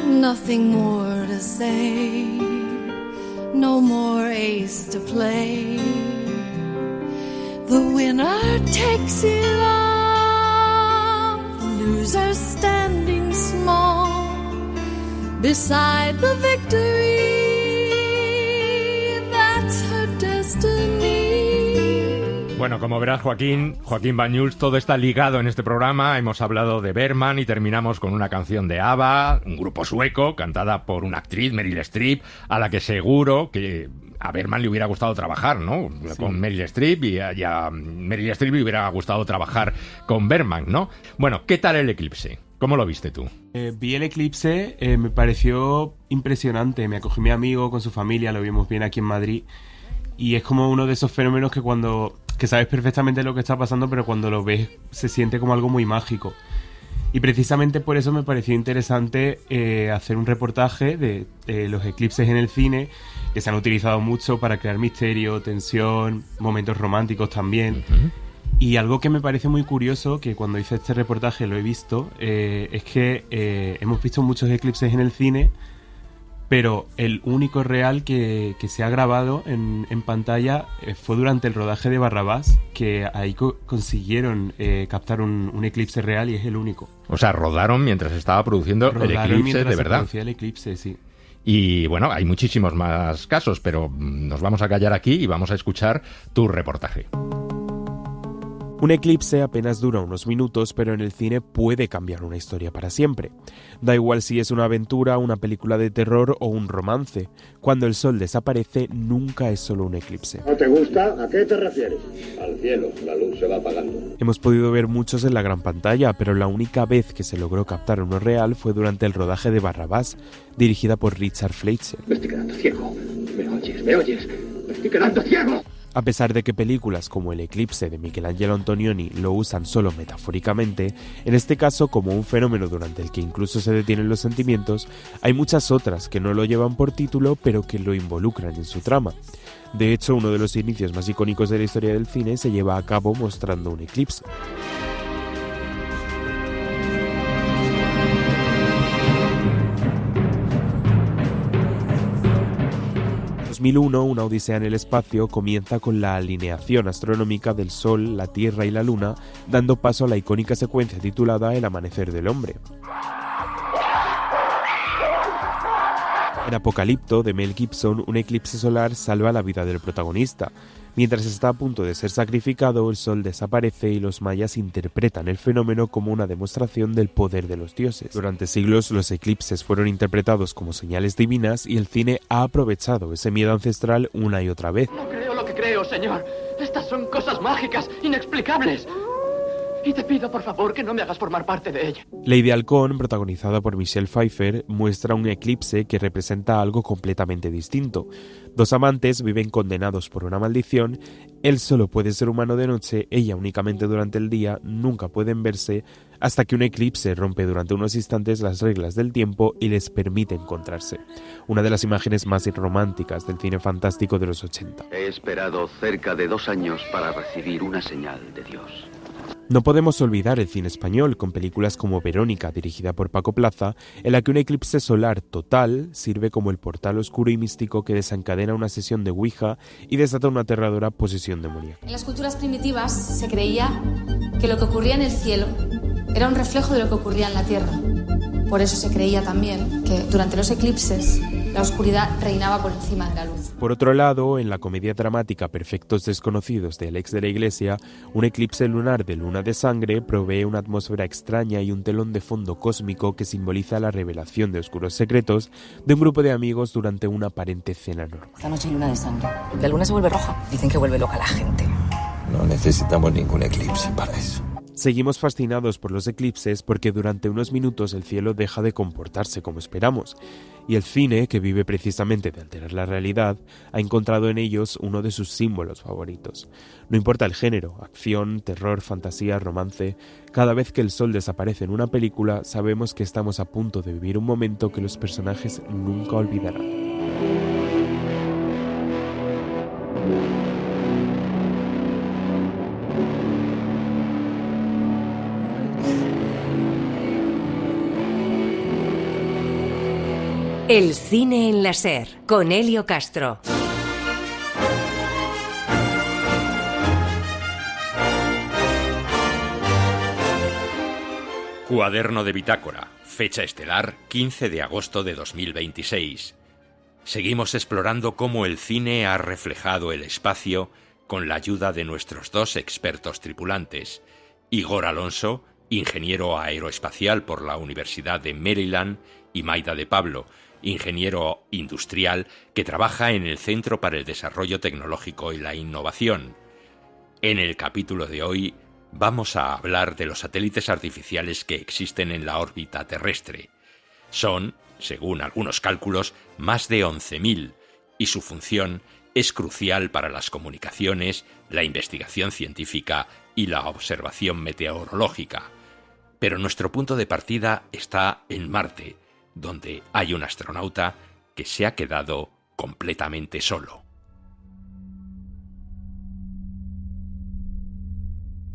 [SPEAKER 9] Nothing more to say, no more ace to play. The winner takes it all, the loser standing small beside the victory. That's her destiny.
[SPEAKER 2] Bueno, como verás, Joaquín Banyuls, todo está ligado en este programa. Hemos hablado de Bergman y terminamos con una canción de ABBA, un grupo sueco, cantada por una actriz, Meryl Streep, a la que seguro que a Bergman le hubiera gustado trabajar, ¿no? Sí. Con Meryl Streep y a Meryl Streep le hubiera gustado trabajar con Bergman, ¿no? Bueno, ¿qué tal El eclipse? ¿Cómo lo viste tú?
[SPEAKER 15] Vi El eclipse, me pareció impresionante. Me acogí mi amigo con su familia, lo vimos bien aquí en Madrid. Y es como uno de esos fenómenos que sabes perfectamente lo que está pasando, pero cuando lo ves se siente como algo muy mágico. Y precisamente por eso me pareció interesante hacer un reportaje de los eclipses en el cine, que se han utilizado mucho para crear misterio, tensión, momentos románticos también. Uh-huh. Y algo que me parece muy curioso, que cuando hice este reportaje lo he visto, es que hemos visto muchos eclipses en el cine, pero el único real que se ha grabado en pantalla fue durante el rodaje de Barrabás, que ahí consiguieron captar un eclipse real y es el único.
[SPEAKER 2] O sea, rodaron mientras estaba produciendo el eclipse, de verdad.
[SPEAKER 15] Producía el eclipse, sí.
[SPEAKER 2] Y bueno, hay muchísimos más casos, pero nos vamos a callar aquí y vamos a escuchar tu reportaje.
[SPEAKER 15] Un eclipse apenas dura unos minutos, pero en el cine puede cambiar una historia para siempre. Da igual si es una aventura, una película de terror o un romance. Cuando el sol desaparece, nunca es solo un eclipse.
[SPEAKER 4] ¿No te gusta? ¿A qué te refieres? Al cielo, la luz se va apagando.
[SPEAKER 15] Hemos podido ver muchos en la gran pantalla, pero la única vez que se logró captar uno real fue durante el rodaje de Barrabás, dirigida por Richard Fleischer.
[SPEAKER 4] Me estoy quedando ciego. ¿Me oyes? ¿Me oyes? ¡Me estoy quedando ciego!
[SPEAKER 15] A pesar de que películas como El eclipse de Michelangelo Antonioni lo usan solo metafóricamente, en este caso como un fenómeno durante el que incluso se detienen los sentimientos, hay muchas otras que no lo llevan por título pero que lo involucran en su trama. De hecho, uno de los inicios más icónicos de la historia del cine se lleva a cabo mostrando un eclipse. En 2001, Una odisea en el espacio comienza con la alineación astronómica del Sol, la Tierra y la Luna, dando paso a la icónica secuencia titulada El amanecer del hombre. En Apocalipto, de Mel Gibson, un eclipse solar salva la vida del protagonista, Mientras está a punto de ser sacrificado, el sol desaparece y los mayas interpretan el fenómeno como una demostración del poder de los dioses. Durante siglos, los eclipses fueron interpretados como señales divinas y el cine ha aprovechado ese miedo ancestral una y otra vez.
[SPEAKER 16] No creo lo que creo, señor. Estas son cosas mágicas, inexplicables. Y te pido, por favor, que no me hagas formar parte de ella.
[SPEAKER 15] Lady Halcón, protagonizada por Michelle Pfeiffer, muestra un eclipse que representa algo completamente distinto. Dos amantes viven condenados por una maldición, él solo puede ser humano de noche, ella únicamente durante el día, nunca pueden verse, hasta que un eclipse rompe durante unos instantes las reglas del tiempo y les permite encontrarse. Una de las imágenes más románticas del cine fantástico de los 80.
[SPEAKER 7] He esperado cerca de 2 años para recibir una señal de Dios.
[SPEAKER 15] No podemos olvidar el cine español, con películas como Verónica, dirigida por Paco Plaza, en la que un eclipse solar total sirve como el portal oscuro y místico que desencadena una sesión de Ouija y desata una aterradora posesión demoníaca.
[SPEAKER 13] En las culturas primitivas se creía que lo que ocurría en el cielo era un reflejo de lo que ocurría en la tierra. Por eso se creía también que durante los eclipses la oscuridad reinaba por encima de la luz.
[SPEAKER 15] Por otro lado, en la comedia dramática Perfectos Desconocidos de Alex de la Iglesia, un eclipse lunar de luna de sangre provee una atmósfera extraña y un telón de fondo cósmico que simboliza la revelación de oscuros secretos de un grupo de amigos durante una aparente cena normal.
[SPEAKER 14] Esta noche hay luna de sangre. La luna se vuelve roja. Dicen que vuelve loca a la gente.
[SPEAKER 23] No necesitamos ningún eclipse para eso.
[SPEAKER 15] Seguimos fascinados por los eclipses porque durante unos minutos el cielo deja de comportarse como esperamos, y el cine, que vive precisamente de alterar la realidad, ha encontrado en ellos uno de sus símbolos favoritos. No importa el género, acción, terror, fantasía, romance, cada vez que el sol desaparece en una película sabemos que estamos a punto de vivir un momento que los personajes nunca olvidarán.
[SPEAKER 24] El cine en la SER, con Elio Castro.
[SPEAKER 2] Cuaderno de bitácora, fecha estelar 15 de agosto de 2026. Seguimos explorando cómo el cine ha reflejado el espacio con la ayuda de nuestros dos expertos tripulantes, Igor Alonso, ingeniero aeroespacial por la Universidad de Maryland, y Maida de Pablo, ingeniero industrial que trabaja en el Centro para el Desarrollo Tecnológico y la Innovación. En el capítulo de hoy vamos a hablar de los satélites artificiales que existen en la órbita terrestre. Son, según algunos cálculos, más de 11.000 y su función es crucial para las comunicaciones, la investigación científica y la observación meteorológica. Pero nuestro punto de partida está en Marte, donde hay un astronauta que se ha quedado completamente solo.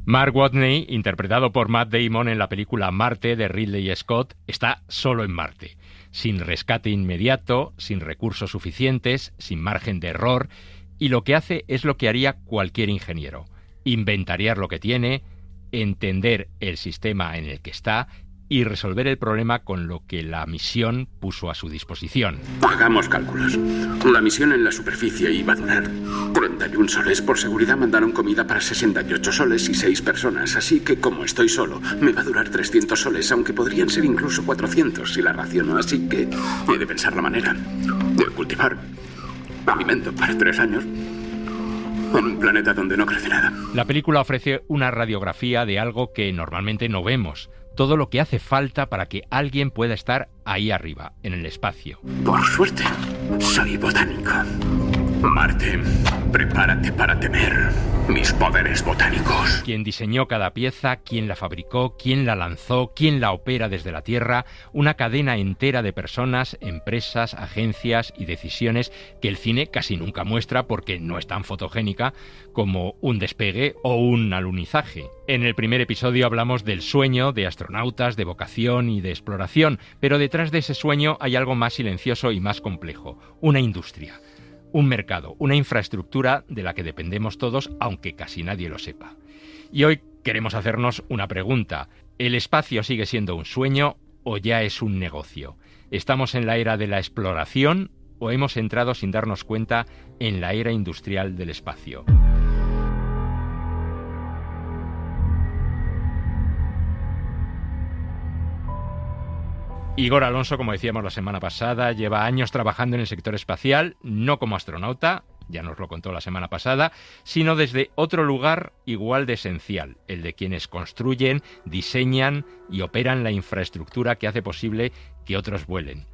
[SPEAKER 2] Mark Watney, interpretado por Matt Damon en la película Marte de Ridley Scott, está solo en Marte, sin rescate inmediato, sin recursos suficientes, sin margen de error, y lo que hace es lo que haría cualquier ingeniero: inventariar lo que tiene, entender el sistema en el que está y resolver el problema con lo que la misión puso a su disposición.
[SPEAKER 25] Hagamos cálculos. La misión en la superficie iba a durar 31 soles. Por seguridad mandaron comida para 68 soles y 6 personas. Así que, como estoy solo, me va a durar 300 soles, aunque podrían ser incluso 400 si la raciono. Así que he de pensar la manera de cultivar alimento para 3 años en un planeta donde no crece nada.
[SPEAKER 2] La película ofrece una radiografía de algo que normalmente no vemos. Todo lo que hace falta para que alguien pueda estar ahí arriba, en el espacio.
[SPEAKER 25] Por suerte, soy botánico. Marte, prepárate para temer mis poderes botánicos.
[SPEAKER 2] Quien diseñó cada pieza, quién la fabricó, quién la lanzó, quién la opera desde la Tierra, una cadena entera de personas, empresas, agencias y decisiones que el cine casi nunca muestra porque no es tan fotogénica como un despegue o un alunizaje. En el primer episodio hablamos del sueño de astronautas, de vocación y de exploración, pero detrás de ese sueño hay algo más silencioso y más complejo: una industria. Un mercado, una infraestructura de la que dependemos todos, aunque casi nadie lo sepa. Y hoy queremos hacernos una pregunta: ¿el espacio sigue siendo un sueño o ya es un negocio? ¿Estamos en la era de la exploración o hemos entrado sin darnos cuenta en la era industrial del espacio? Igor Alonso, como decíamos la semana pasada, lleva años trabajando en el sector espacial, no como astronauta, ya nos lo contó la semana pasada, sino desde otro lugar igual de esencial, el de quienes construyen, diseñan y operan la infraestructura que hace posible que otros vuelen.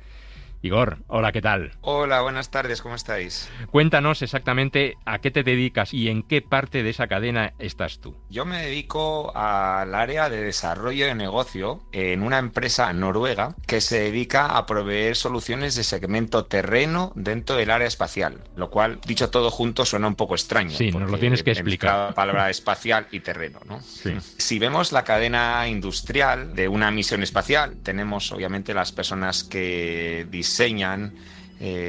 [SPEAKER 2] Igor, hola, ¿qué tal?
[SPEAKER 6] Hola, buenas tardes, ¿cómo estáis?
[SPEAKER 2] Cuéntanos exactamente a qué te dedicas y en qué parte de esa cadena estás tú.
[SPEAKER 6] Yo me dedico al área de desarrollo de negocio en una empresa noruega que se dedica a proveer soluciones de segmento terreno dentro del área espacial, lo cual, dicho todo junto, suena un poco extraño.
[SPEAKER 2] Sí, nos lo tienes que explicar.
[SPEAKER 6] La palabra espacial y terreno, ¿no?
[SPEAKER 2] Sí.
[SPEAKER 6] Si vemos la cadena industrial de una misión espacial, tenemos obviamente las personas que diseñan,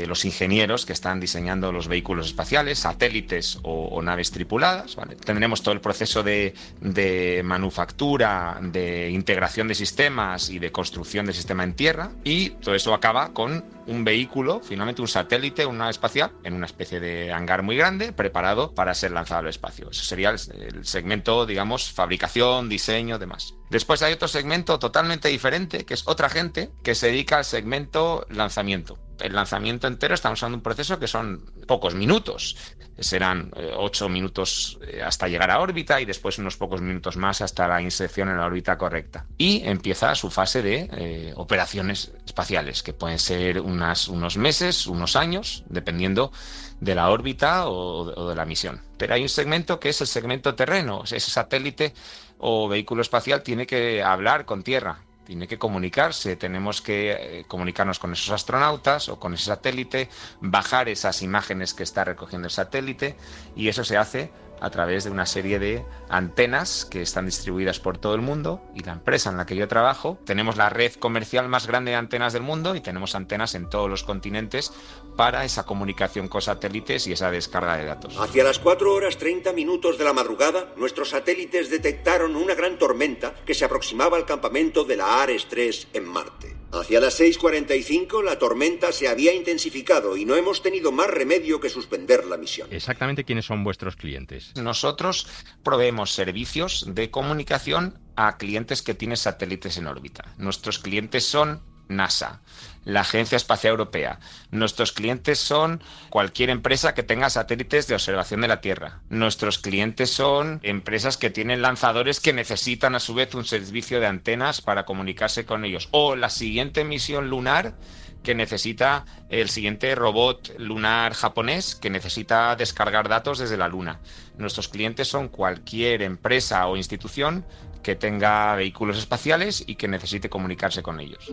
[SPEAKER 6] los ingenieros que están diseñando los vehículos espaciales, satélites o naves tripuladas, ¿vale? Tendremos todo el proceso de manufactura, de integración de sistemas y de construcción del sistema en tierra, y todo eso acaba con un vehículo, finalmente un satélite, una nave espacial, en una especie de hangar muy grande, preparado para ser lanzado al espacio. Eso sería el segmento, digamos, fabricación, diseño, demás. Después hay otro segmento totalmente diferente, que es otra gente que se dedica al segmento lanzamiento. El lanzamiento entero, estamos hablando de un proceso que son pocos minutos. Serán 8 minutos hasta llegar a órbita y después unos pocos minutos más hasta la inserción en la órbita correcta. Y empieza su fase de operaciones espaciales, que pueden ser unos meses, unos años, dependiendo de la órbita o de la misión. Pero hay un segmento que es el segmento terreno. Ese satélite o vehículo espacial tiene que hablar con tierra, tiene que comunicarse, tenemos que comunicarnos con esos astronautas o con ese satélite, bajar esas imágenes que está recogiendo el satélite, y eso se hace a través de una serie de antenas que están distribuidas por todo el mundo, y la empresa en la que yo trabajo, tenemos la red comercial más grande de antenas del mundo y tenemos antenas en todos los continentes para esa comunicación con satélites y esa descarga de datos.
[SPEAKER 17] Hacia las 4:30 de la madrugada, nuestros satélites detectaron una gran tormenta que se aproximaba al campamento de la Ares 3 en Marte. Hacia las 6:45 la tormenta se había intensificado y no hemos tenido más remedio que suspender la misión.
[SPEAKER 2] Exactamente, ¿quiénes son vuestros clientes?
[SPEAKER 6] Nosotros proveemos servicios de comunicación a clientes que tienen satélites en órbita. Nuestros clientes son NASA, la Agencia Espacial Europea. Nuestros clientes son cualquier empresa que tenga satélites de observación de la Tierra. Nuestros clientes son empresas que tienen lanzadores que necesitan a su vez un servicio de antenas para comunicarse con ellos. O la siguiente misión lunar que necesita el siguiente robot lunar japonés que necesita descargar datos desde la Luna. Nuestros clientes son cualquier empresa o institución que tenga vehículos espaciales y que necesite comunicarse con ellos.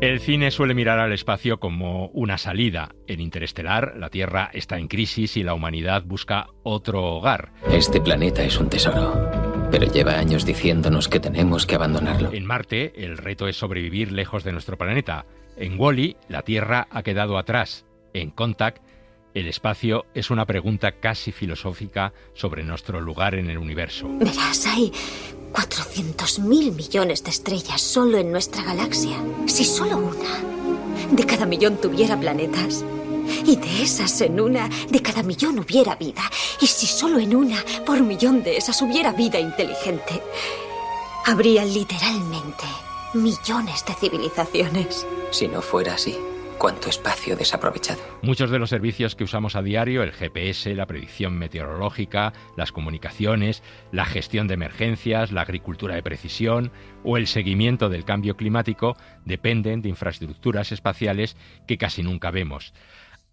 [SPEAKER 2] El cine suele mirar al espacio como una salida. En Interestelar, la Tierra está en crisis y la humanidad busca otro hogar.
[SPEAKER 3] Este planeta es un tesoro, pero lleva años diciéndonos que tenemos que abandonarlo.
[SPEAKER 2] En Marte, el reto es sobrevivir lejos de nuestro planeta. En Wall-E, la Tierra ha quedado atrás. En Contact, el espacio es una pregunta casi filosófica sobre nuestro lugar en el universo.
[SPEAKER 18] Verás, hay 400.000 millones de estrellas solo en nuestra galaxia. Si solo una de cada millón tuviera planetas, y de esas en una de cada millón hubiera vida, y si solo en una por millón de esas hubiera vida inteligente, habría literalmente millones de civilizaciones.
[SPEAKER 3] Si no fuera así, ¿cuánto espacio desaprovechado?
[SPEAKER 2] Muchos de los servicios que usamos a diario, el GPS, la predicción meteorológica, las comunicaciones, la gestión de emergencias, la agricultura de precisión o el seguimiento del cambio climático, dependen de infraestructuras espaciales que casi nunca vemos.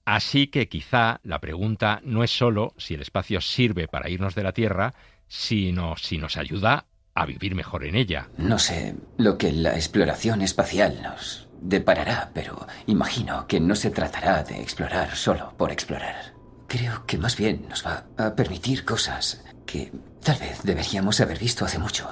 [SPEAKER 2] Así que quizá la pregunta no es solo si el espacio sirve para irnos de la Tierra, sino si nos ayuda a vivir mejor en ella.
[SPEAKER 3] No sé lo que la exploración espacial nos deparará, pero imagino que no se tratará de explorar solo por explorar. Creo que más bien nos va a permitir cosas que tal vez deberíamos haber visto hace mucho,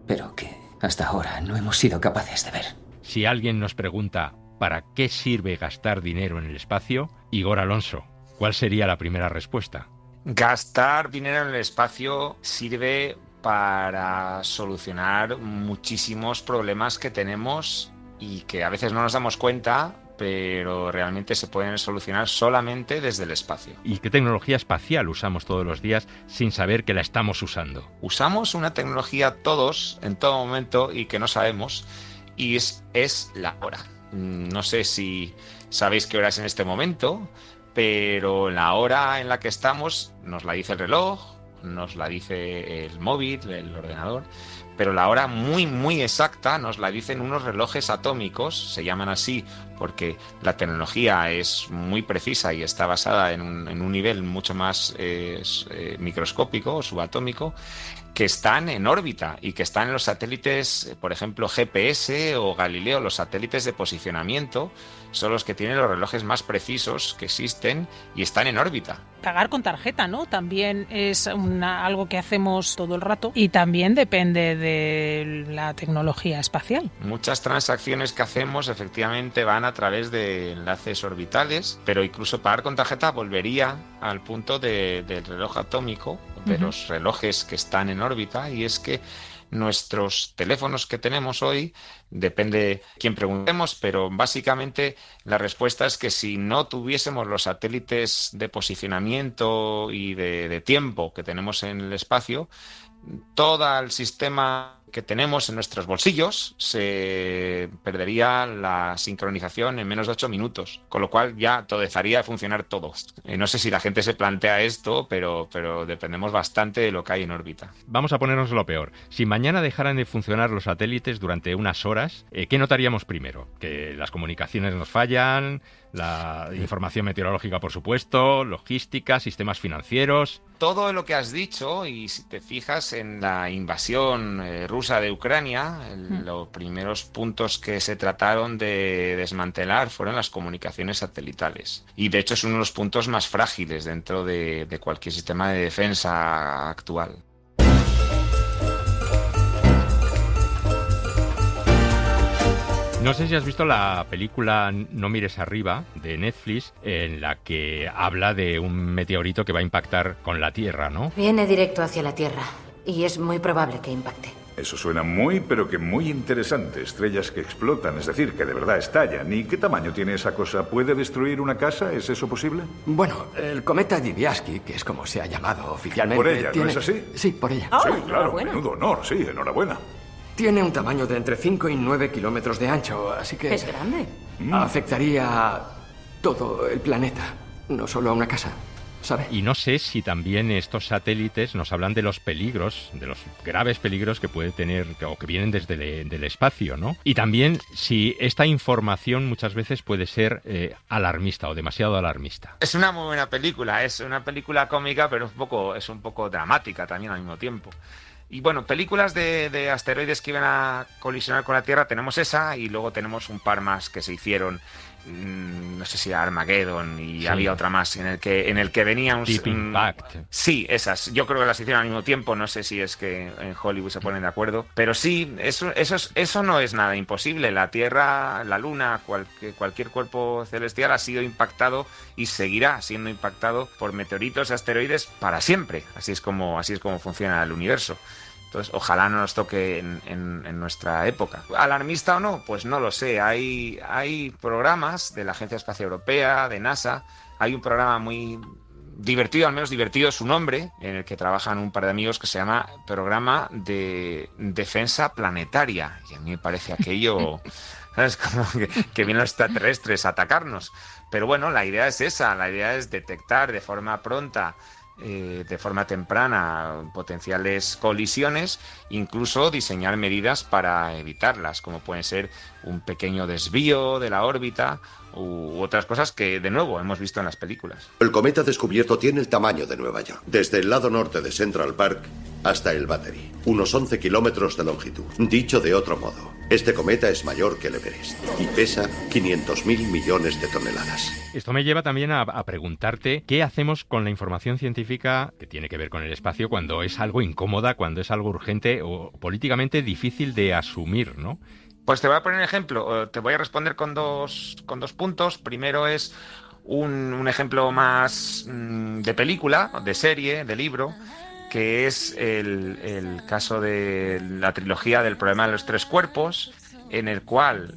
[SPEAKER 3] pero que hasta ahora no hemos sido capaces de ver.
[SPEAKER 2] Si alguien nos pregunta ¿para qué sirve gastar dinero en el espacio? Igor Alonso, ¿cuál sería la primera respuesta?
[SPEAKER 6] Gastar dinero en el espacio sirve para solucionar muchísimos problemas que tenemos y que a veces no nos damos cuenta, pero realmente se pueden solucionar solamente desde el espacio.
[SPEAKER 2] ¿Y qué tecnología espacial usamos todos los días sin saber que la estamos usando?
[SPEAKER 6] Usamos una tecnología todos, en todo momento, y que no sabemos, y es la hora. No sé si sabéis qué hora es en este momento, pero la hora en la que estamos nos la dice el reloj, nos la dice el móvil, el ordenador, pero la hora muy, muy exacta nos la dicen unos relojes atómicos, se llaman así porque la tecnología es muy precisa y está basada en un nivel mucho más microscópico o subatómico, que están en órbita y que están en los satélites, por ejemplo, GPS o Galileo, los satélites de posicionamiento, son los que tienen los relojes más precisos que existen y están en órbita.
[SPEAKER 11] Pagar con tarjeta, ¿no? También es algo que hacemos todo el rato y también depende de la tecnología espacial.
[SPEAKER 6] Muchas transacciones que hacemos efectivamente van a través de enlaces orbitales, pero incluso pagar con tarjeta volvería al punto del reloj atómico, de los relojes que están en órbita, y es que nuestros teléfonos que tenemos hoy, depende quién preguntemos, pero básicamente la respuesta es que si no tuviésemos los satélites de posicionamiento y de tiempo que tenemos en el espacio, todo el sistema que tenemos en nuestros bolsillos se perdería la sincronización en menos de 8 minutos, con lo cual ya dejaría de funcionar todo. No sé si la gente se plantea esto, pero dependemos bastante de lo que hay en órbita.
[SPEAKER 2] Vamos a ponernos lo peor. Si mañana dejaran de funcionar los satélites durante unas horas, ¿qué notaríamos primero? ¿Que las comunicaciones nos fallan? La información meteorológica, por supuesto, logística, sistemas financieros.
[SPEAKER 6] Todo lo que has dicho, y si te fijas en la invasión rusa de Ucrania, los primeros puntos que se trataron de desmantelar fueron las comunicaciones satelitales. Y de hecho es uno de los puntos más frágiles dentro de cualquier sistema de defensa actual.
[SPEAKER 2] No sé si has visto la película No mires arriba, de Netflix, en la que habla de un meteorito que va a impactar con la Tierra, ¿no?
[SPEAKER 18] Viene directo hacia la Tierra y es muy probable que impacte.
[SPEAKER 12] Eso suena muy, pero que muy interesante. Estrellas que explotan, es decir, que de verdad estallan. ¿Y qué tamaño tiene esa cosa? ¿Puede destruir una casa? ¿Es eso posible?
[SPEAKER 20] Bueno, el cometa Diviaski, que es como se ha llamado oficialmente...
[SPEAKER 12] ¿Por ella, no es así?
[SPEAKER 20] Sí, por ella.
[SPEAKER 12] Sí, claro, menudo honor, sí, enhorabuena.
[SPEAKER 20] Tiene un tamaño de entre 5 y 9 kilómetros de ancho, así que...
[SPEAKER 18] Es grande.
[SPEAKER 20] Afectaría a todo el planeta, no solo a una casa, ¿sabe?
[SPEAKER 2] Y no sé si también estos satélites nos hablan de los peligros, de los graves peligros que puede tener o que vienen desde el espacio, ¿no? Y también si esta información muchas veces puede ser alarmista o demasiado alarmista.
[SPEAKER 6] Es una muy buena película, es una película cómica, pero es un poco dramática también al mismo tiempo. Y bueno, películas de asteroides que iban a colisionar con la Tierra, tenemos esa y luego tenemos un par más que se hicieron, no sé si era Armageddon y había otra más en el que venía un...
[SPEAKER 2] Deep Impact.
[SPEAKER 6] Sí, esas. Yo creo que las hicieron al mismo tiempo, no sé si es que en Hollywood se ponen de acuerdo, pero sí, eso no es nada imposible. La Tierra, la Luna, cualquier cuerpo celestial ha sido impactado y seguirá siendo impactado por meteoritos y asteroides para siempre. Así es como funciona el universo. Entonces, ojalá no nos toque en nuestra época. ¿Alarmista o no? Pues no lo sé. Hay programas de la Agencia Espacial Europea, de NASA. Hay un programa muy divertido, al menos divertido es su nombre, en el que trabajan un par de amigos que se llama Programa de Defensa Planetaria. Y a mí me parece aquello... ¿Sabes? Como que vienen los extraterrestres a atacarnos. Pero bueno, la idea es esa. La idea es detectar de forma pronta, de forma temprana, potenciales colisiones, incluso diseñar medidas para evitarlas, como pueden ser un pequeño desvío de la órbita u otras cosas que, de nuevo, hemos visto en las películas.
[SPEAKER 17] El cometa descubierto tiene el tamaño de Nueva York, desde el lado norte de Central Park hasta el Battery, unos 11 kilómetros de longitud. Dicho de otro modo, este cometa es mayor que el Everest y pesa 500.000 millones de toneladas.
[SPEAKER 2] Esto me lleva también a preguntarte qué hacemos con la información científica que tiene que ver con el espacio cuando es algo incómoda, cuando es algo urgente o políticamente difícil de asumir, ¿no?
[SPEAKER 6] Pues te voy a poner un ejemplo. Te voy a responder con dos puntos. Primero es un ejemplo más de película, de serie, de libro. que es el caso de la trilogía del problema de los tres cuerpos, en el cual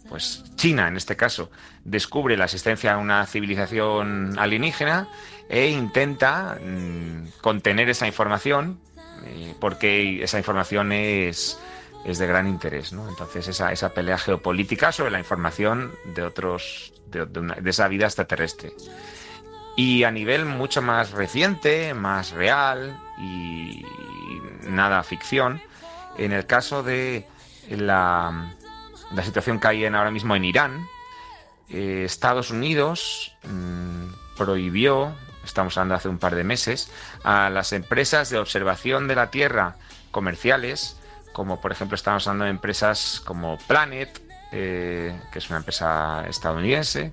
[SPEAKER 6] pues China, en este caso, descubre la existencia de una civilización alienígena e intenta contener esa información, porque esa información es de gran interés, ¿no? Entonces esa pelea geopolítica sobre la información de esa vida extraterrestre. Y a nivel mucho más reciente, más real y nada ficción, en el caso de la situación que hay ahora mismo en Irán, Estados Unidos prohibió, estamos hablando hace un par de meses, a las empresas de observación de la Tierra comerciales, como por ejemplo estamos hablando de empresas como Planet, que es una empresa estadounidense,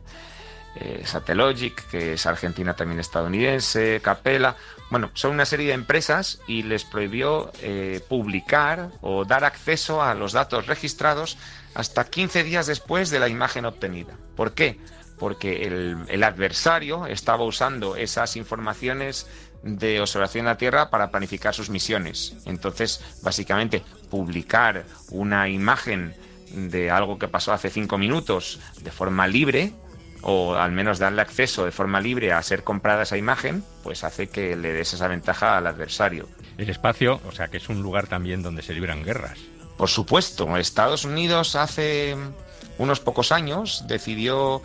[SPEAKER 6] Satellogic, que es argentina también estadounidense, Capella, bueno, son una serie de empresas, y les prohibió publicar o dar acceso a los datos registrados hasta 15 días después de la imagen obtenida. ¿Por qué? Porque el adversario estaba usando esas informaciones de observación de la Tierra para planificar sus misiones. Entonces, básicamente, publicar una imagen de algo que pasó hace 5 minutos de forma libre, o al menos darle acceso de forma libre a ser comprada esa imagen, pues hace que le des esa ventaja al adversario.
[SPEAKER 2] El espacio, o sea que es un lugar también donde se libran guerras.
[SPEAKER 6] Por supuesto, Estados Unidos hace unos pocos años decidió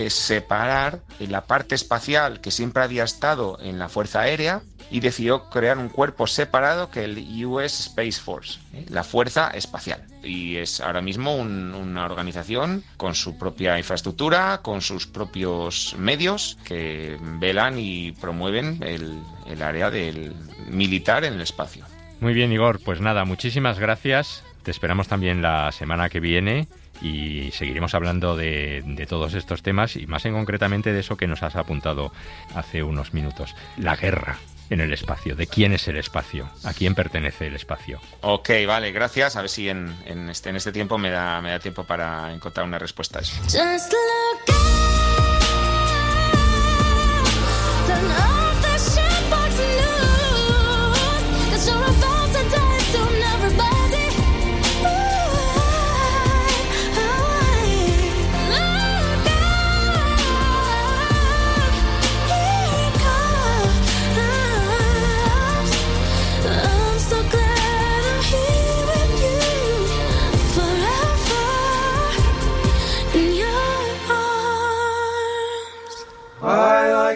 [SPEAKER 6] separar la parte espacial, que siempre había estado en la Fuerza Aérea, y decidió crear un cuerpo separado, que es el US Space Force, la Fuerza Espacial. Y es ahora mismo una organización con su propia infraestructura, con sus propios medios, que velan y promueven el área del militar en el espacio.
[SPEAKER 2] Muy bien, Igor, pues nada, muchísimas gracias. Te esperamos también la semana que viene y seguiremos hablando de todos estos temas, y más en concretamente de eso que nos has apuntado hace unos minutos, la guerra en el espacio. ¿De quién es el espacio? ¿A quién pertenece el espacio?
[SPEAKER 6] Ok, vale, gracias. A ver si en este tiempo me da tiempo para encontrar una respuesta a eso.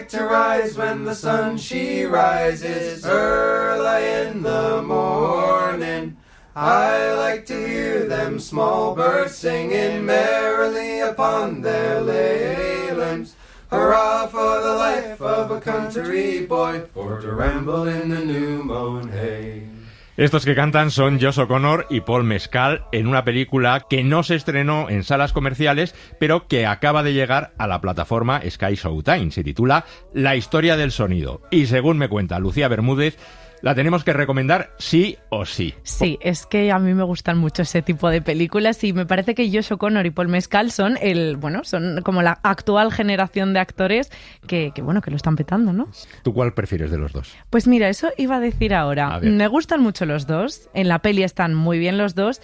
[SPEAKER 5] To rise when the sun she rises early in the morning. I like to hear them small birds singing merrily upon their lay limbs. Hurrah for the life of a country boy, for to ramble in the new mown hay.
[SPEAKER 2] Estos que cantan son Josh O'Connor y Paul Mescal en una película que no se estrenó en salas comerciales, pero que acaba de llegar a la plataforma Sky Showtime. Se titula La historia del sonido. Y según me cuenta Lucía Bermúdez, la tenemos que recomendar sí o sí.
[SPEAKER 10] Sí, es que a mí me gustan mucho ese tipo de películas, y me parece que Josh O'Connor y Paul Mescal son son como la actual generación de actores que lo están petando, ¿no?
[SPEAKER 2] ¿Tú cuál prefieres de los dos?
[SPEAKER 10] Pues mira, eso iba a decir ahora.
[SPEAKER 2] A ver.
[SPEAKER 10] Me gustan mucho los dos, en la peli están muy bien los dos,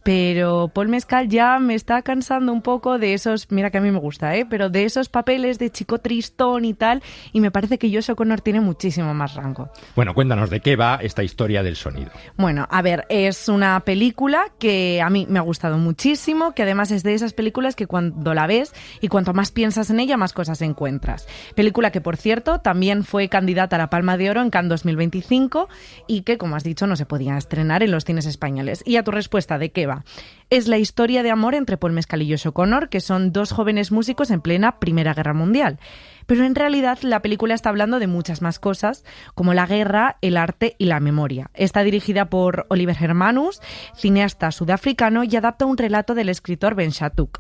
[SPEAKER 10] pero Paul Mescal ya me está cansando un poco de esos, mira que a mí me gusta, pero de esos papeles de chico tristón y tal, y me parece que Josh O'Connor tiene muchísimo más rango.
[SPEAKER 2] Bueno, cuéntanos de qué va esta historia del sonido.
[SPEAKER 10] Bueno, a ver, es una película que a mí me ha gustado muchísimo, que además es de esas películas que cuando la ves y cuanto más piensas en ella, más cosas encuentras. Película que, por cierto, también fue candidata a la Palma de Oro en Cannes 2025 y que, como has dicho, no se podía estrenar en los cines españoles. Y a tu respuesta, ¿de qué va? Es la historia de amor entre Paul Mescal y Josh O'Connor, que son dos jóvenes músicos en plena Primera Guerra Mundial. Pero en realidad la película está hablando de muchas más cosas, como la guerra, el arte y la memoria. Está dirigida por Oliver Hermanus, cineasta sudafricano, y adapta un relato del escritor Ben Shattuck.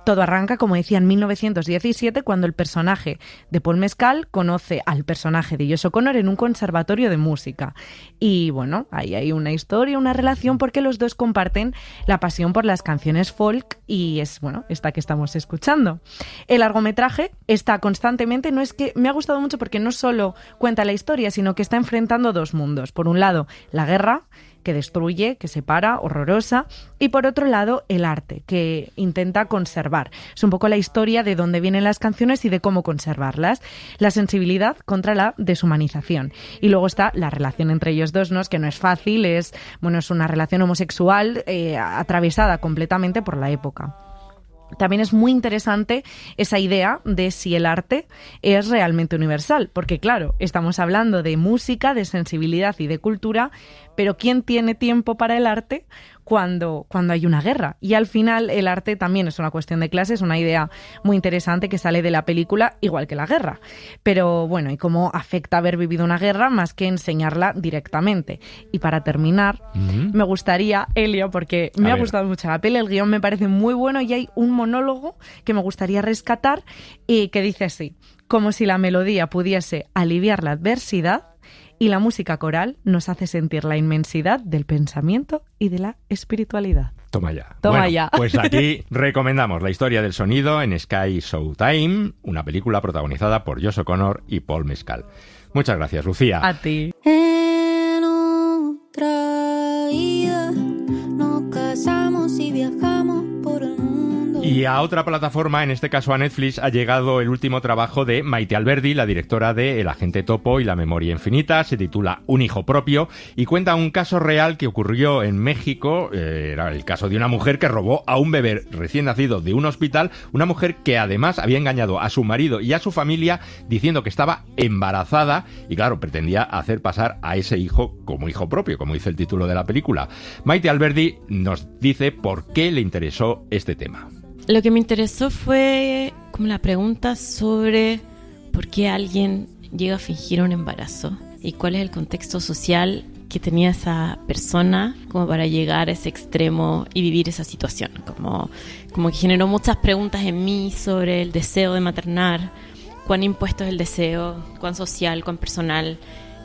[SPEAKER 10] Todo arranca, como decía, en 1917, cuando el personaje de Paul Mescal conoce al personaje de Josh O'Connor en un conservatorio de música. Y bueno, ahí hay una historia, una relación, porque los dos comparten la pasión por las canciones folk y es, bueno, esta que estamos escuchando. El largometraje está constantemente, no es que me ha gustado mucho porque no solo cuenta la historia, sino que está enfrentando dos mundos. Por un lado, la guerra, que destruye, que separa, horrorosa, y por otro lado el arte, que intenta conservar. Es un poco la historia de dónde vienen las canciones y de cómo conservarlas. La sensibilidad contra la deshumanización. Y luego está la relación entre ellos dos, ¿no? Es que no es fácil, es una relación homosexual atravesada completamente por la época. También es muy interesante esa idea de si el arte es realmente universal, porque claro, estamos hablando de música, de sensibilidad y de cultura, pero ¿quién tiene tiempo para el arte cuando hay una guerra? Y al final el arte también es una cuestión de clase, es una idea muy interesante que sale de la película, igual que la guerra. Pero bueno, ¿y cómo afecta haber vivido una guerra más que enseñarla directamente? Y para terminar, me gustaría, Elio, porque me ha gustado mucho la peli, el guión me parece muy bueno y hay un monólogo que me gustaría rescatar y que dice así: como si la melodía pudiese aliviar la adversidad, y la música coral nos hace sentir la inmensidad del pensamiento y de la espiritualidad.
[SPEAKER 2] Toma ya.
[SPEAKER 10] Toma ya.
[SPEAKER 2] Pues aquí recomendamos La historia del sonido en Sky Showtime, una película protagonizada por Josh O'Connor y Paul Mescal. Muchas gracias, Lucía.
[SPEAKER 10] A ti.
[SPEAKER 1] En otra ida nos casamos y viajamos por el mundo.
[SPEAKER 2] Y a otra plataforma, en este caso a Netflix, ha llegado el último trabajo de Maite Alberdi, la directora de El agente Topo y La memoria infinita. Se titula Un hijo propio y cuenta un caso real que ocurrió en México. Era el caso de una mujer que robó a un bebé recién nacido de un hospital, una mujer que además había engañado a su marido y a su familia diciendo que estaba embarazada y claro, pretendía hacer pasar a ese hijo como hijo propio, como dice el título de la película. Maite Alberdi nos dice por qué le interesó este tema.
[SPEAKER 8] Lo que me interesó fue como la pregunta sobre por qué alguien llega a fingir un embarazo y cuál es el contexto social que tenía esa persona como para llegar a ese extremo y vivir esa situación. Como que generó muchas preguntas en mí sobre el deseo de maternar, cuán impuesto es el deseo, cuán social, cuán personal.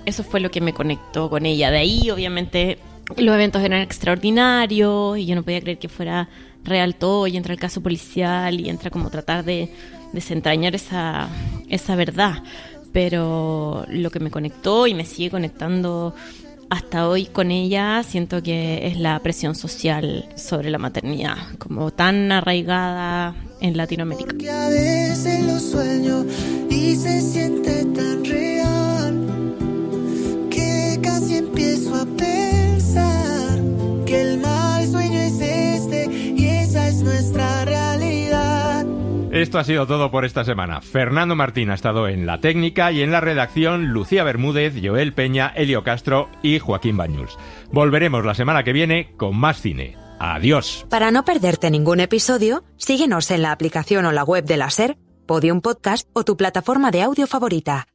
[SPEAKER 8] Eso fue lo que me conectó con ella. De ahí, obviamente, los eventos eran extraordinarios y yo no podía creer que fuera real todo, y entra el caso policial y entra como tratar de desentrañar esa verdad. Pero lo que me conectó y me sigue conectando hasta hoy con ella, siento que es la presión social sobre la maternidad, como tan arraigada en Latinoamérica.
[SPEAKER 1] Porque a veces lo sueño y se siente tan real que casi empiezo a pensar que el mal sueño es este y esa es nuestra realidad.
[SPEAKER 2] Esto ha sido todo por esta semana. Fernando Martín ha estado en la técnica y en la redacción Lucía Bermúdez, Joel Peña, Elio Castro y Joaquín Bañuls. Volveremos la semana que viene con más cine. Adiós.
[SPEAKER 19] Para no perderte ningún episodio, síguenos en la aplicación o la web de la SER, Podium Podcast o tu plataforma de audio favorita.